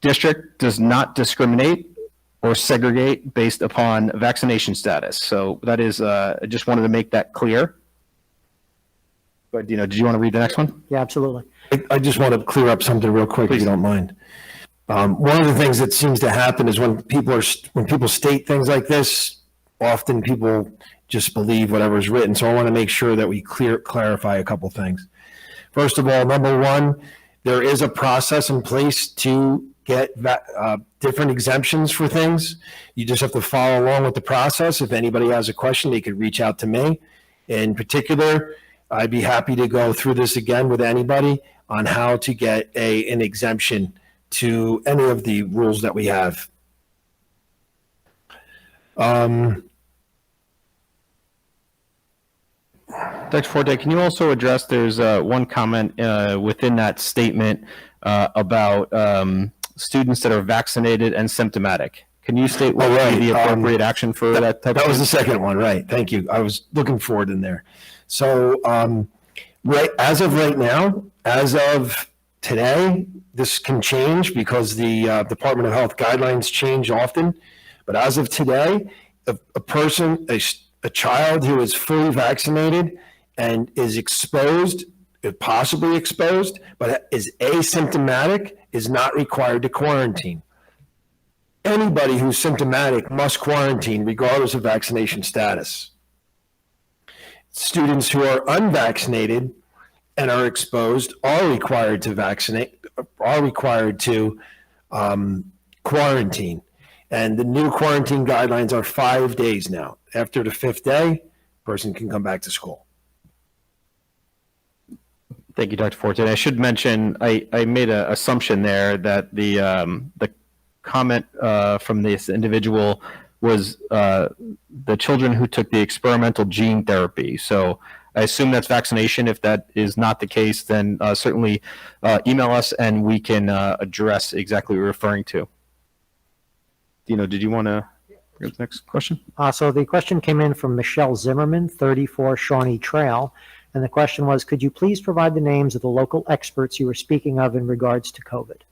district does not discriminate or segregate based upon vaccination status. So that is, I just wanted to make that clear. But, did you want to read the next one? Yeah, absolutely. I just want to clear up something real quick, if you don't mind. One of the things that seems to happen is when people state things like this, often people just believe whatever is written. So I want to make sure that we clarify a couple things. First of all, number one, there is a process in place to get different exemptions for things. You just have to follow along with the process. If anybody has a question, they could reach out to me. In particular, I'd be happy to go through this again with anybody on how to get an exemption to any of the rules that we have. Dr. Forte, can you also address, there's one comment within that statement about students that are vaccinated and symptomatic. Can you state what would be the appropriate action for that type of? That was the second one, right? Thank you. I was looking forward in there. So, right as of right now, as of today, this can change because the Department of Health guidelines change often. But as of today, a child who is fully vaccinated and is exposed, possibly exposed, but is asymptomatic, is not required to quarantine. Anybody who's symptomatic must quarantine regardless of vaccination status. Students who are unvaccinated and are exposed are required to quarantine. And the new quarantine guidelines are 5 days now. After the 5th day, person can come back to school. Thank you, Dr. Forte. I should mention, I made an assumption there that the comment from this individual was the children who took the experimental gene therapy. So I assume that's vaccination. If that is not the case, then certainly email us and we can address exactly what you're referring to. Dino, did you want to go to the next question? So the question came in from Michelle Zimmerman, 34 Shawnee Trail. And the question was, could you please provide the names of the local experts you were speaking of in regards to COVID?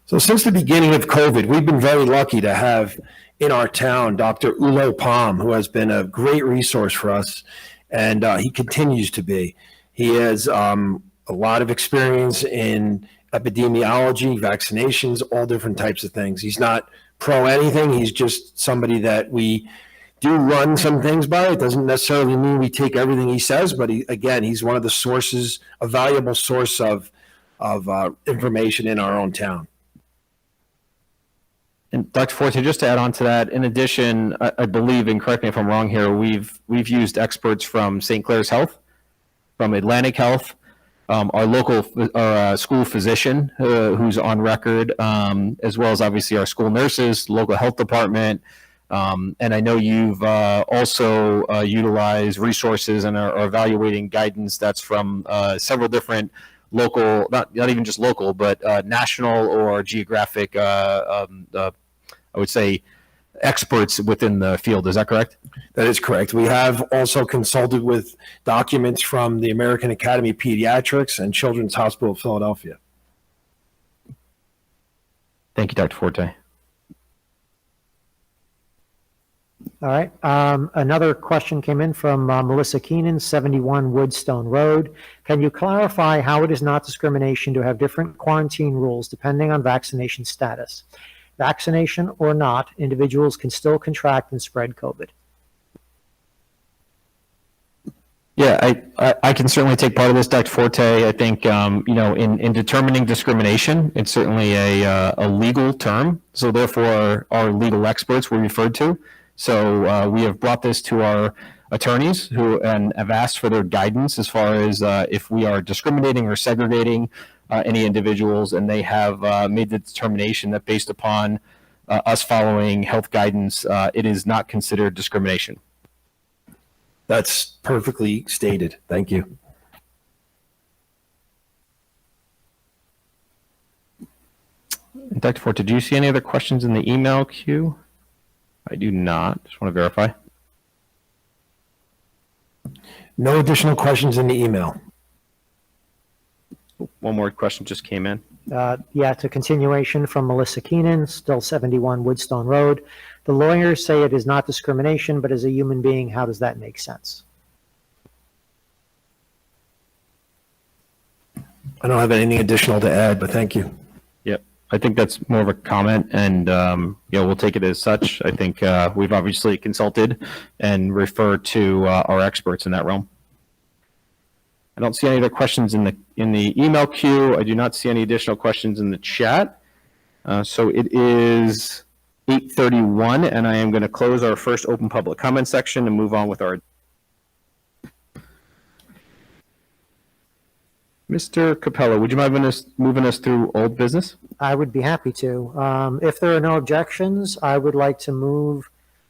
So since the beginning of COVID, we've been very lucky to have in our town Dr. Ulo Palm, who has been a great resource for us, and he continues to be. He has a lot of experience in epidemiology, vaccinations, all different types of things. He's not pro anything. He's just somebody that we do run some things by. It doesn't necessarily mean we take everything he says, but he's one of the sources, a valuable source of information in our own town. And Dr. Forte, just to add on to that, in addition, I believe, and correct me if I'm wrong here, we've used experts from St. Clair's Health, from Atlantic Health, our local school physician who's on record, as well as obviously our school nurses, local health department. And I know you've also utilized resources and are evaluating guidance that's from several different local, not even just local, but national or geographic, I would say, experts within the field. Is that correct? That is correct. We have also consulted with documents from the American Academy of Pediatrics and Children's Hospital of Philadelphia. Thank you, Dr. Forte. All right. Another question came in from Melissa Keenan, 71 Woodstone Road. Can you clarify how it is not discrimination to have different quarantine rules depending on vaccination status? Vaccination or not, individuals can still contract and spread COVID. Yeah, I can certainly take part of this, Dr. Forte. I think, in determining discrimination, it's certainly a legal term. So therefore, our legal experts were referred to. So we have brought this to our attorneys and have asked for their guidance as far as if we are discriminating or segregating any individuals, and they have made the determination that based upon us following health guidance, it is not considered discrimination. That's perfectly stated. Thank you. Dr. Forte, do you see any other questions in the email queue? I do not. Just want to verify. No additional questions in the email. One more question just came in. Yeah, it's a continuation from Melissa Keenan, still 71 Woodstone Road. The lawyers say it is not discrimination, but as a human being, how does that make sense? I don't have anything additional to add, but thank you. Yep. I think that's more of a comment, and we'll take it as such. I think we've obviously consulted and referred to our experts in that realm. I don't see any other questions in the email queue. I do not see any additional questions in the chat. So it is 8:31, and I am going to close our first open public comment section and move on with our. Mr. Capello, would you mind moving us through old business? I would be happy to. If there are no objections, I would like to move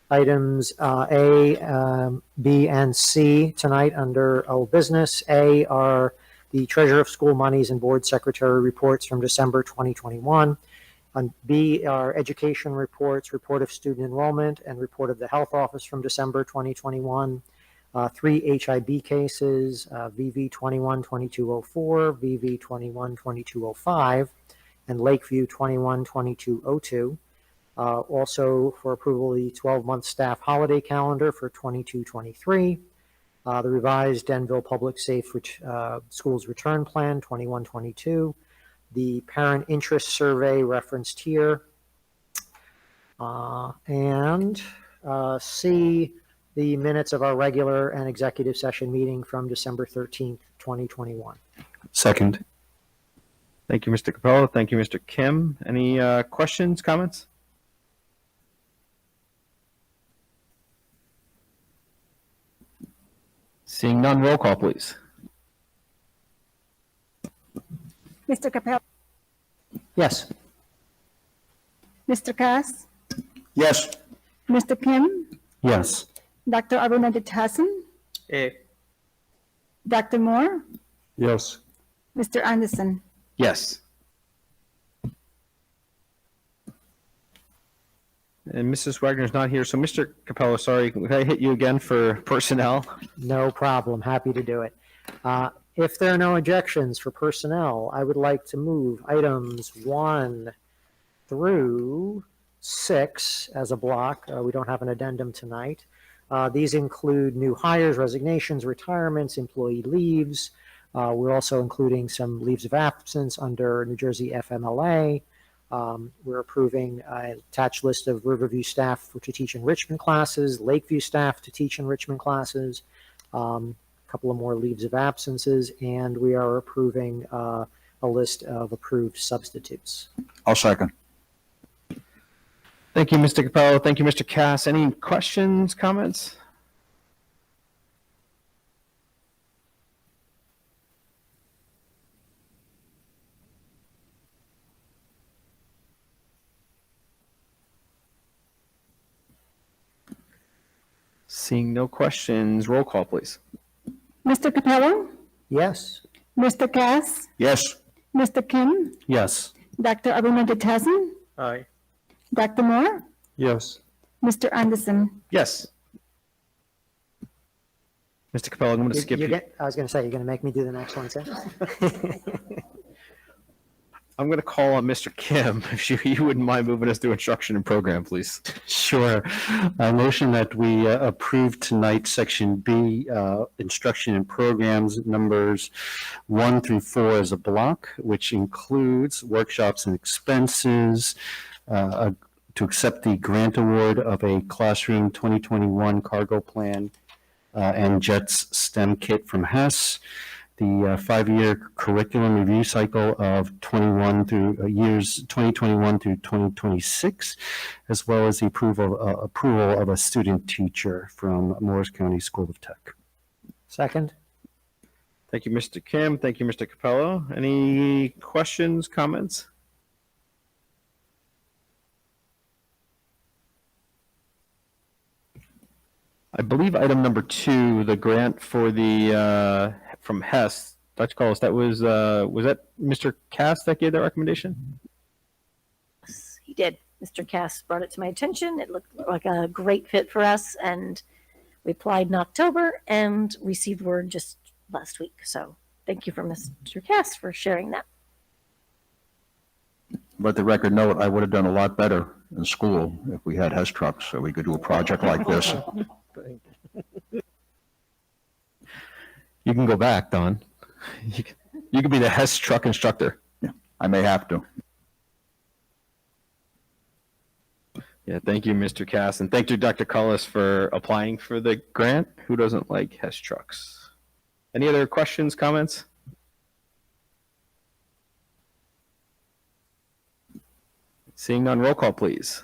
items A, B, and C tonight under old business. A are the treasurer of school monies and board secretary reports from December 2021. And B are education reports, report of student enrollment, and report of the health office from December 2021. 3 HIB cases, VV 21-2204, VV 21-2205, and Lakeview 21-2202. Also for approval, the 12-month staff holiday calendar for 22-23. The revised Denville Public Safe Schools Return Plan 21-22. The parent interest survey referenced here. And C, the minutes of our regular and executive session meeting from December 13th, 2021. Second. Thank you, Mr. Capello. Thank you, Mr. Kim. Any questions, comments? Seeing none, roll call, please. Mr. Capel, Yes. Mr. Cass, Yes. Mr. Kim, Yes. Dr. Arunadit Hassan, A. Dr. Moore, Yes. Mr. Anderson. Yes. And Mrs. Wagner's not here, so Mr. Capello, sorry, can I hit you again for personnel? No problem. Happy to do it. If there are no objections for personnel, I would like to move items 1 through 6 as a block. We don't have an addendum tonight. These include new hires, resignations, retirements, employee leaves. We're also including some leaves of absence under New Jersey FMLA. We're approving an attached list of Riverview staff to teach enrichment classes, Lakeview staff to teach enrichment classes, a couple of more leaves of absences, and we are approving a list of approved substitutes. I'll second. Thank you, Mr. Capello. Thank you, Mr. Cass. Any questions, comments? Seeing no questions, roll call, please. Mr. Capello, Yes. Mr. Cass, Yes. Mr. Kim, Yes. Dr. Arunadit Hassan, Aye. Dr. Moore, Yes. Mr. Anderson. Yes. Mr. Capello, I'm going to skip you. I was going to say, you're going to make me do the next one, too? I'm going to call on Mr. Kim, if you wouldn't mind moving us through instruction and program, please. Sure. I motion that we approve tonight Section B, instruction and programs numbers 1 through 4 as a block, which includes workshops and expenses, to accept the grant award of a Classroom 2021 cargo plan and JETS STEM kit from Hess, the 5-year curriculum review cycle of 21 through years 2021 through 2026, as well as the approval of a student teacher from Morris County School of Tech. Second? Thank you, Mr. Kim. Thank you, Mr. Capello. Any questions, comments? I believe item number 2, the grant for the from Hess, Dr. Collis, that was that Mr. Cass that gave that recommendation? He did. Mr. Cass brought it to my attention. It looked like a great fit for us, and we applied in October and received word just last week. So thank you for Mr. Cass for sharing that. Let the record note, I would have done a lot better in school if we had HES trucks, so we could do a project like this. You can go back, Don. You could be the HES truck instructor. I may have to. Yeah, thank you, Mr. Cass, and thank you, Dr. Cullis, for applying for the grant. Who doesn't like HES trucks? Any other questions, comments? Seeing none, roll call, please.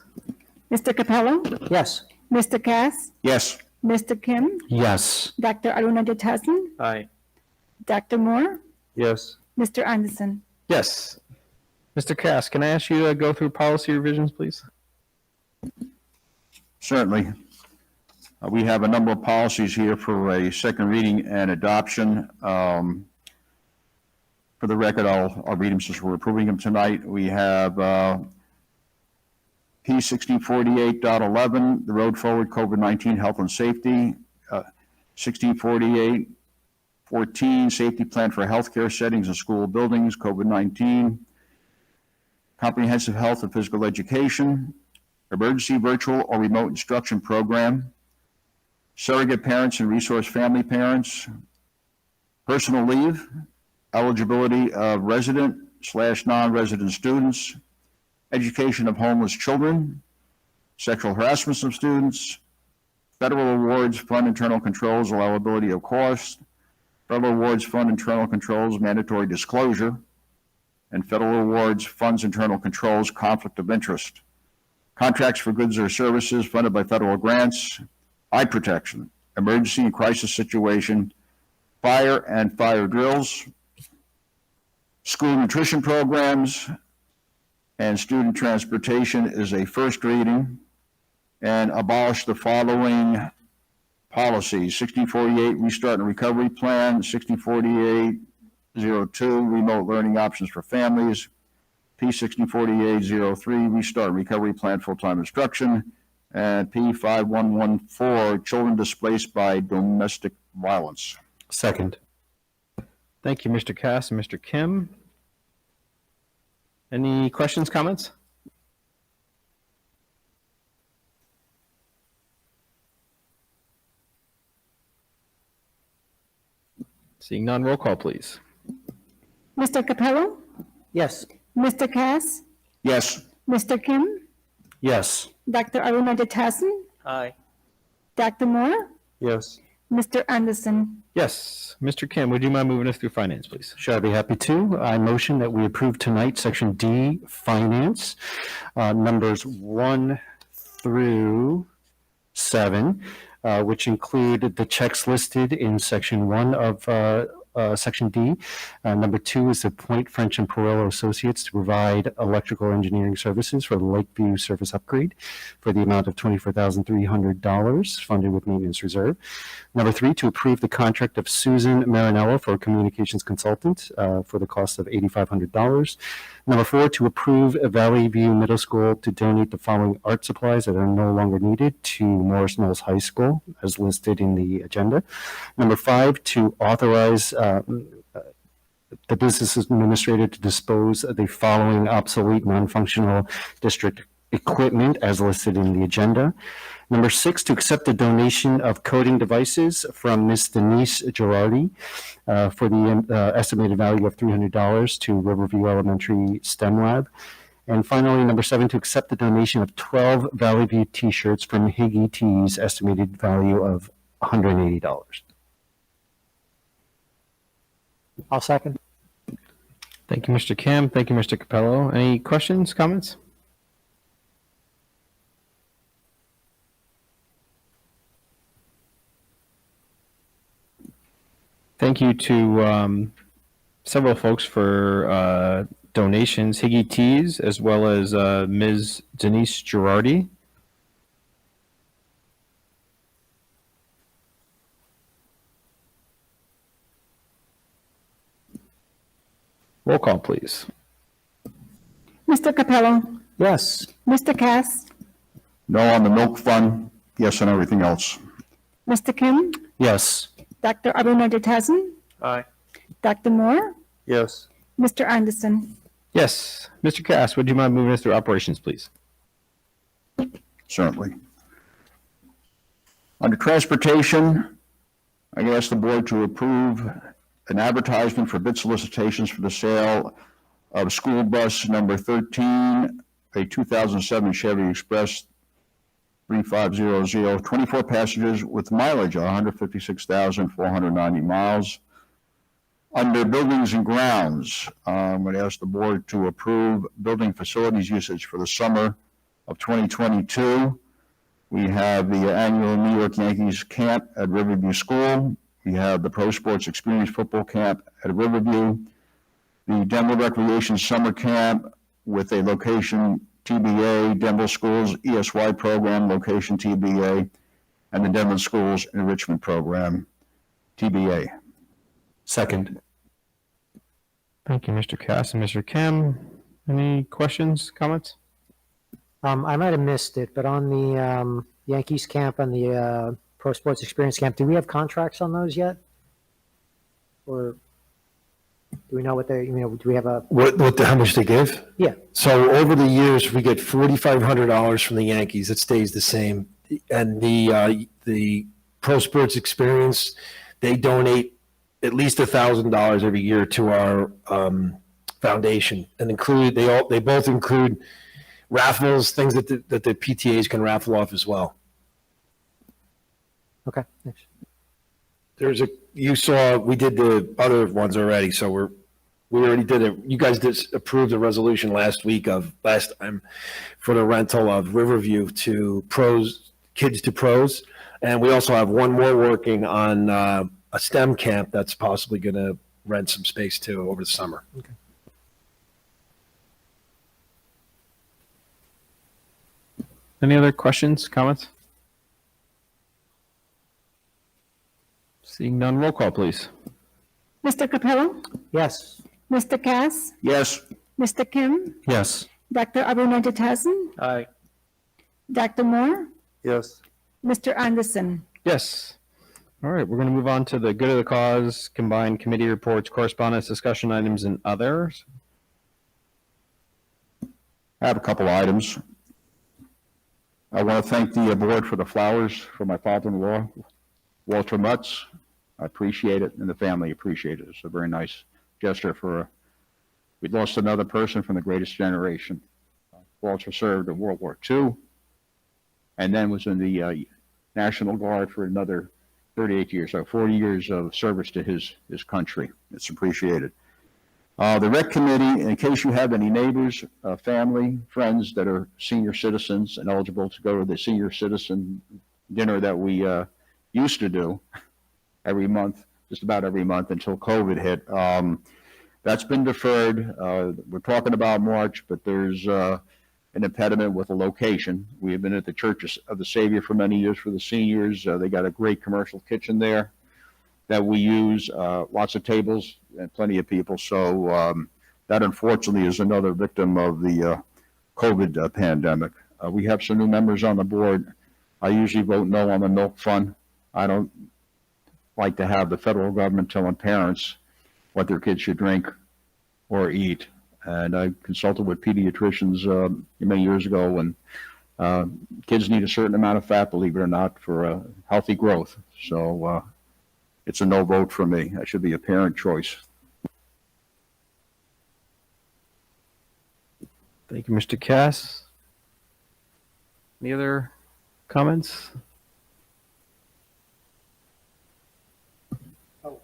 Mr. Capello, Yes. Mr. Cass, Yes, Mr. Kim, Yes. Dr. Arunadetasan, Aye. Dr. Moore, Yes. Mr. Anderson. Yes. Mr. Cass, can I ask you to go through policy revisions, please? certainly. We have a number of policies here for a second reading and adoption. For the record, I'll read them since we're approving them tonight. We have P 1648.11, the Road Forward COVID-19 Health and Safety. 1648.14, Safety Plan for Healthcare Settings and School Buildings, COVID-19. Comprehensive Health and Physical Education. Emergency Virtual or Remote Instruction Program. Surrogate Parents and Resource Family Parents. Personal Leave. Eligibility of resident/non-resident students. Education of homeless children. Sexual harassment of students. Federal Awards Fund Internal Controls Allowability of Cost. Federal Awards Fund Internal Controls Mandatory Disclosure. And Federal Awards Funds Internal Controls Conflict of Interest. Contracts for goods or services funded by federal grants. Eye protection. Emergency and crisis situation. Fire and fire drills. School nutrition programs. And student transportation is a first reading. And abolish the following policies: 1648 Restart and Recovery Plan, 1648-02 Remote Learning Options for Families, P 1648-03 Restart and Recovery Plan Full-Time Instruction, and P 5114 Children Displaced by Domestic Violence. Second. Thank you, Mr. Cass and Mr. Kim. Any questions, comments? Seeing none, roll call, please. Mr. Capello, Yes. Mr. Cass, Yes, Mr. Kim, Yes. Dr. Arunadetasan, Aye. Dr. Moore, Yes. Mr. Anderson. Yes. Mr. Kim, would you mind moving us through finance, please? Sure, I'd be happy to. I motion that we approve tonight Section D, Finance, numbers 1 through 7, which include the checks listed in Section 1 of Section D. Number 2 is appoint French and Perello Associates to provide electrical engineering services for the Lakeview service upgrade for the amount of $24,300 funded with maintenance reserve. Number 3, to approve the contract of Susan Marinello for communications consultant for the cost of $8,500. Number 4, to approve Valley View Middle School to donate the following art supplies that are no longer needed to Morris Knolls High School as listed in the agenda. Number 5, to authorize the business administrator to dispose of the following obsolete, non-functional district equipment as listed in the agenda. Number 6, to accept the donation of coding devices from Ms. Denise Girardi for the estimated value of $300 to Riverview Elementary STEM Lab. And finally, number 7, to accept the donation of 12 Valley View t-shirts from Higgy Tees, estimated value of $180. I'll second. Thank you, Mr. Kim. Thank you, Mr. Capello. Any questions, comments? Thank you to several folks for donations, Higgy Tees, as well as Ms. Denise Girardi. Roll call, please. Mr. Capello, Yes. Mr. Cass, no on the milk fund, yes on everything else. Mr. Kim, Yes. Dr. Arunadetasan, Aye. Dr. Moore, Yes. Mr. Anderson. Yes. Mr. Cass, would you mind moving us through operations, please? Certainly. Under transportation, I ask the board to approve an advertisement for bid solicitations for the sale of school bus number 13, a 2007 Chevy Express 3500, 24 passengers with mileage of 156,490 miles. Under buildings and grounds, I'm going to ask the board to approve building facilities usage for the summer of 2022. We have the annual New York Yankees camp at Riverview School. We have the Pro Sports Experience football camp at Riverview. The Denville Recreation Summer Camp with a location TBA, Denville Schools ESY program, location TBA, and the Denville Schools Enrichment Program, TBA. Second. Thank you, Mr. Cass and Mr. Kim. Any questions, comments? I might have missed it, but on the Yankees camp and the Pro Sports Experience camp, do we have contracts on those yet? Or do we know what they, do we have a, How much they give? yeah, So over the years, we get $4,500 from the Yankees. It stays the same. And the Pro Sports Experience, they donate at least $1,000 every year to our foundation, and they both include raffles, things that the PTAs can raffle off as well. okay, thanks. You saw, we did the other ones already, so we already did it. You guys approved a resolution last time for the rental of Riverview to kids to pros. And we also have one more working on a STEM camp that's possibly going to rent some space too over the summer. Okay. Any other questions, comments? Seeing none, roll call, please. Mr. Capello, Yes, Mr. Cass, Yes. Mr. Kim, Yes. Dr. Abunajatasan, Aye. Dr. Moore, Yes. Mr. Anderson. Yes. All right, we're going to move on to the good of the cause, combined committee reports, correspondence, discussion items, and others. I have a couple items. I want to thank the board for the flowers for my father-in-law, Walter Mutz. I appreciate it, and the family appreciate it. It's a very nice gesture we lost another person from the greatest generation. Walter served in World War II, and then was in the National Guard for another 38 years, so 40 years of service to his country. It's appreciated. The rec committee, in case you have any neighbors, family, friends that are senior citizens and eligible to go to the senior citizen dinner that we used to do every month, just about every month until COVID hit. That's been deferred. We're talking about March, but there's an impediment with a location. We have been at the Church of the Savior for many years for the seniors. They got a great commercial kitchen there that we use, lots of tables and plenty of people. So that unfortunately is another victim of the COVID pandemic. We have some new members on the board. I usually vote no on the milk fund. I don't like to have the federal government telling parents what their kids should drink or eat. And I consulted with pediatricians many years ago when kids need a certain amount of fat, believe it or not, for healthy growth. So it's a no vote for me. That should be a parent choice. Thank you, Mr. Cass. Any other comments? all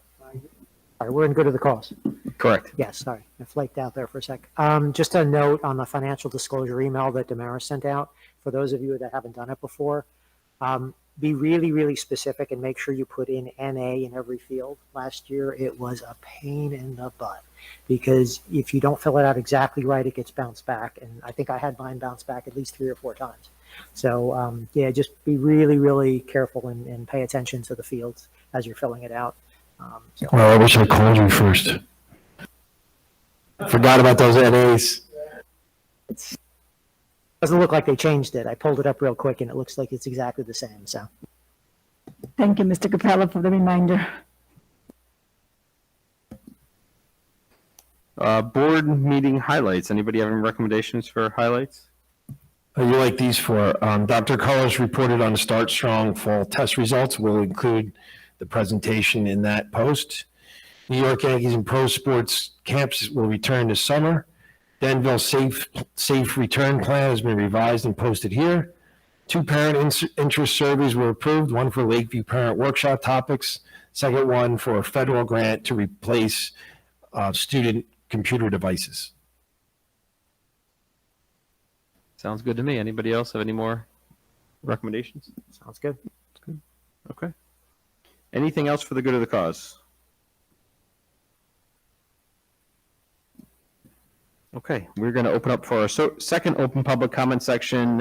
right, we're in good of the cause. Correct. Yes, sorry, I flaked out there for a sec. Just a note on the financial disclosure email that Damaris sent out. For those of you that haven't done it before, be really, really specific and make sure you put in NA in every field. Last year, it was a pain in the butt because if you don't fill it out exactly right, it gets bounced back. And I think I had mine bounce back at least 3 or 4 times. So yeah, just be really, really careful and pay attention to the fields as you're filling it out. Well, I wish I called you first. Forgot about those NAs. Doesn't look like they changed it. I pulled it up real quick and it looks like it's exactly the same. So Thank you, Mr. Capello, for the reminder. Board meeting highlights. Anybody have any recommendations for highlights? You like these four. Dr. Cullis reported on Start Strong fall test results. We'll include the presentation in that post. New York Yankees and pro sports camps will return this summer. Denville safe return plan has been revised and posted here. 2 parent interest surveys were approved, one for Lakeview parent workshop topics, second one for a federal grant to replace student computer devices. Sounds good to me. Anybody else have any more recommendations? Sounds good. Okay. Anything else for the good of the cause? Okay, we're going to open up for our second open public comment section.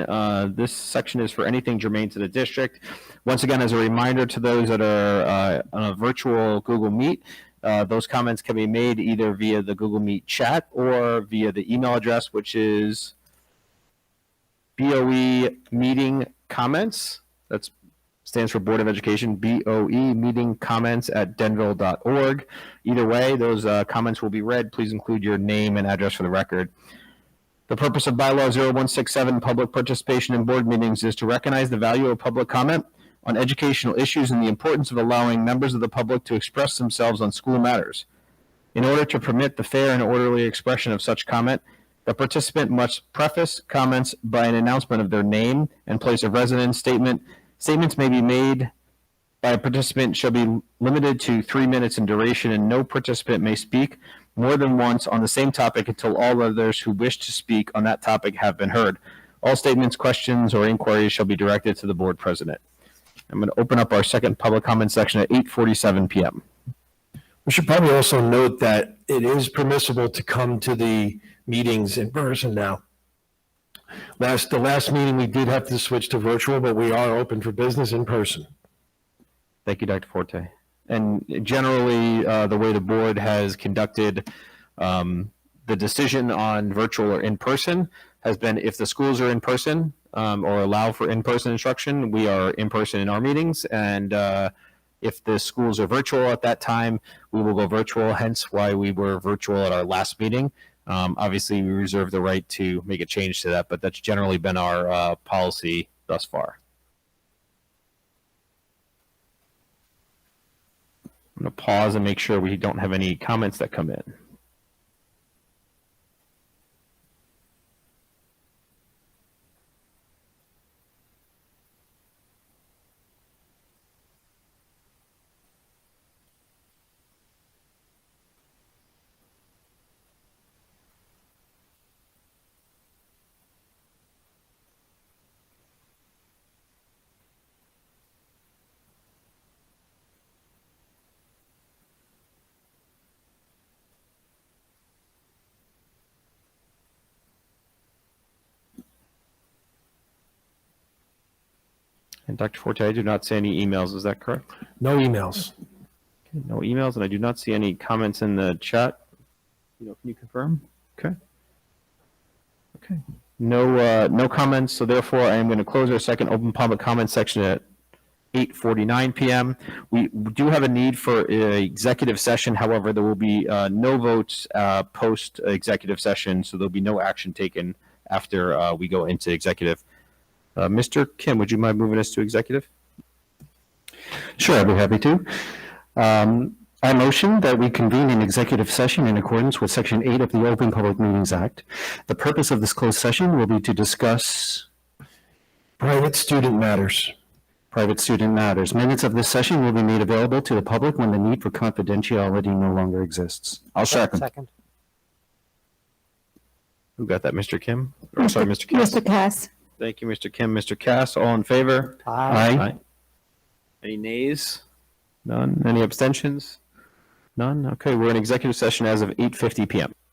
This section is for anything germane to the district. Once again, as a reminder to those that are on a virtual Google Meet, those comments can be made either via the Google Meet chat or via the email address, which is BOE meeting comments. That stands for Board of Education, BOE meeting comments at denville.org. Either way, those comments will be read. Please include your name and address for the record. The purpose of Bylaw 0167, public participation in board meetings, is to recognize the value of public comment on educational issues and the importance of allowing members of the public to express themselves on school matters. In order to permit the fair and orderly expression of such comment, the participant must preface comments by an announcement of their name and place of residence statement. Statements may be made by a participant shall be limited to 3 minutes in duration, and no participant may speak more than once on the same topic until all others who wish to speak on that topic have been heard. All statements, questions, or inquiries shall be directed to the board president. I'm going to open up our second public comment section at 8:47 p.m. We should probably also note that it is permissible to come to the meetings in person now. The last meeting, we did have to switch to virtual, but we are open for business in person. Thank you, Dr. Forte. And generally, the way the board has conducted the decision on virtual or in person has been if the schools are in person or allow for in-person instruction, we are in person in our meetings. And if the schools are virtual at that time, we will go virtual, hence why we were virtual at our last meeting. Obviously, we reserve the right to make a change to that, but that's generally been our policy thus far. I'm going to pause and make sure we don't have any comments that come in. And Dr. Forte, I do not see any emails. Is that correct? No emails. Okay, no emails, and I do not see any comments in the chat. Can you confirm? Okay. Okay. No comments. So therefore, I am going to close our second open public comment section at 8:49 p.m. We do have a need for an executive session. However, there will be no votes post executive session, so there'll be no action taken after we go into executive. Mr. Kim, would you mind moving us to executive? Sure, I'd be happy to. I motion that we convene an executive session in accordance with Section 8 of the Open Public Meetings Act. The purpose of this closed session will be to discuss Private student matters. private student matters. Minutes of this session will be made available to the public when the need for confidentiality no longer exists. I'll second. Second. Who got that, Mr. Kim? Or, sorry, Mr. Cass. Mr. Cass. Thank you, Mr. Kim. Mr. Cass, all in favor? Aye. Any nays? None. Any abstentions? None. Okay, we're in executive session as of 8:50 p.m.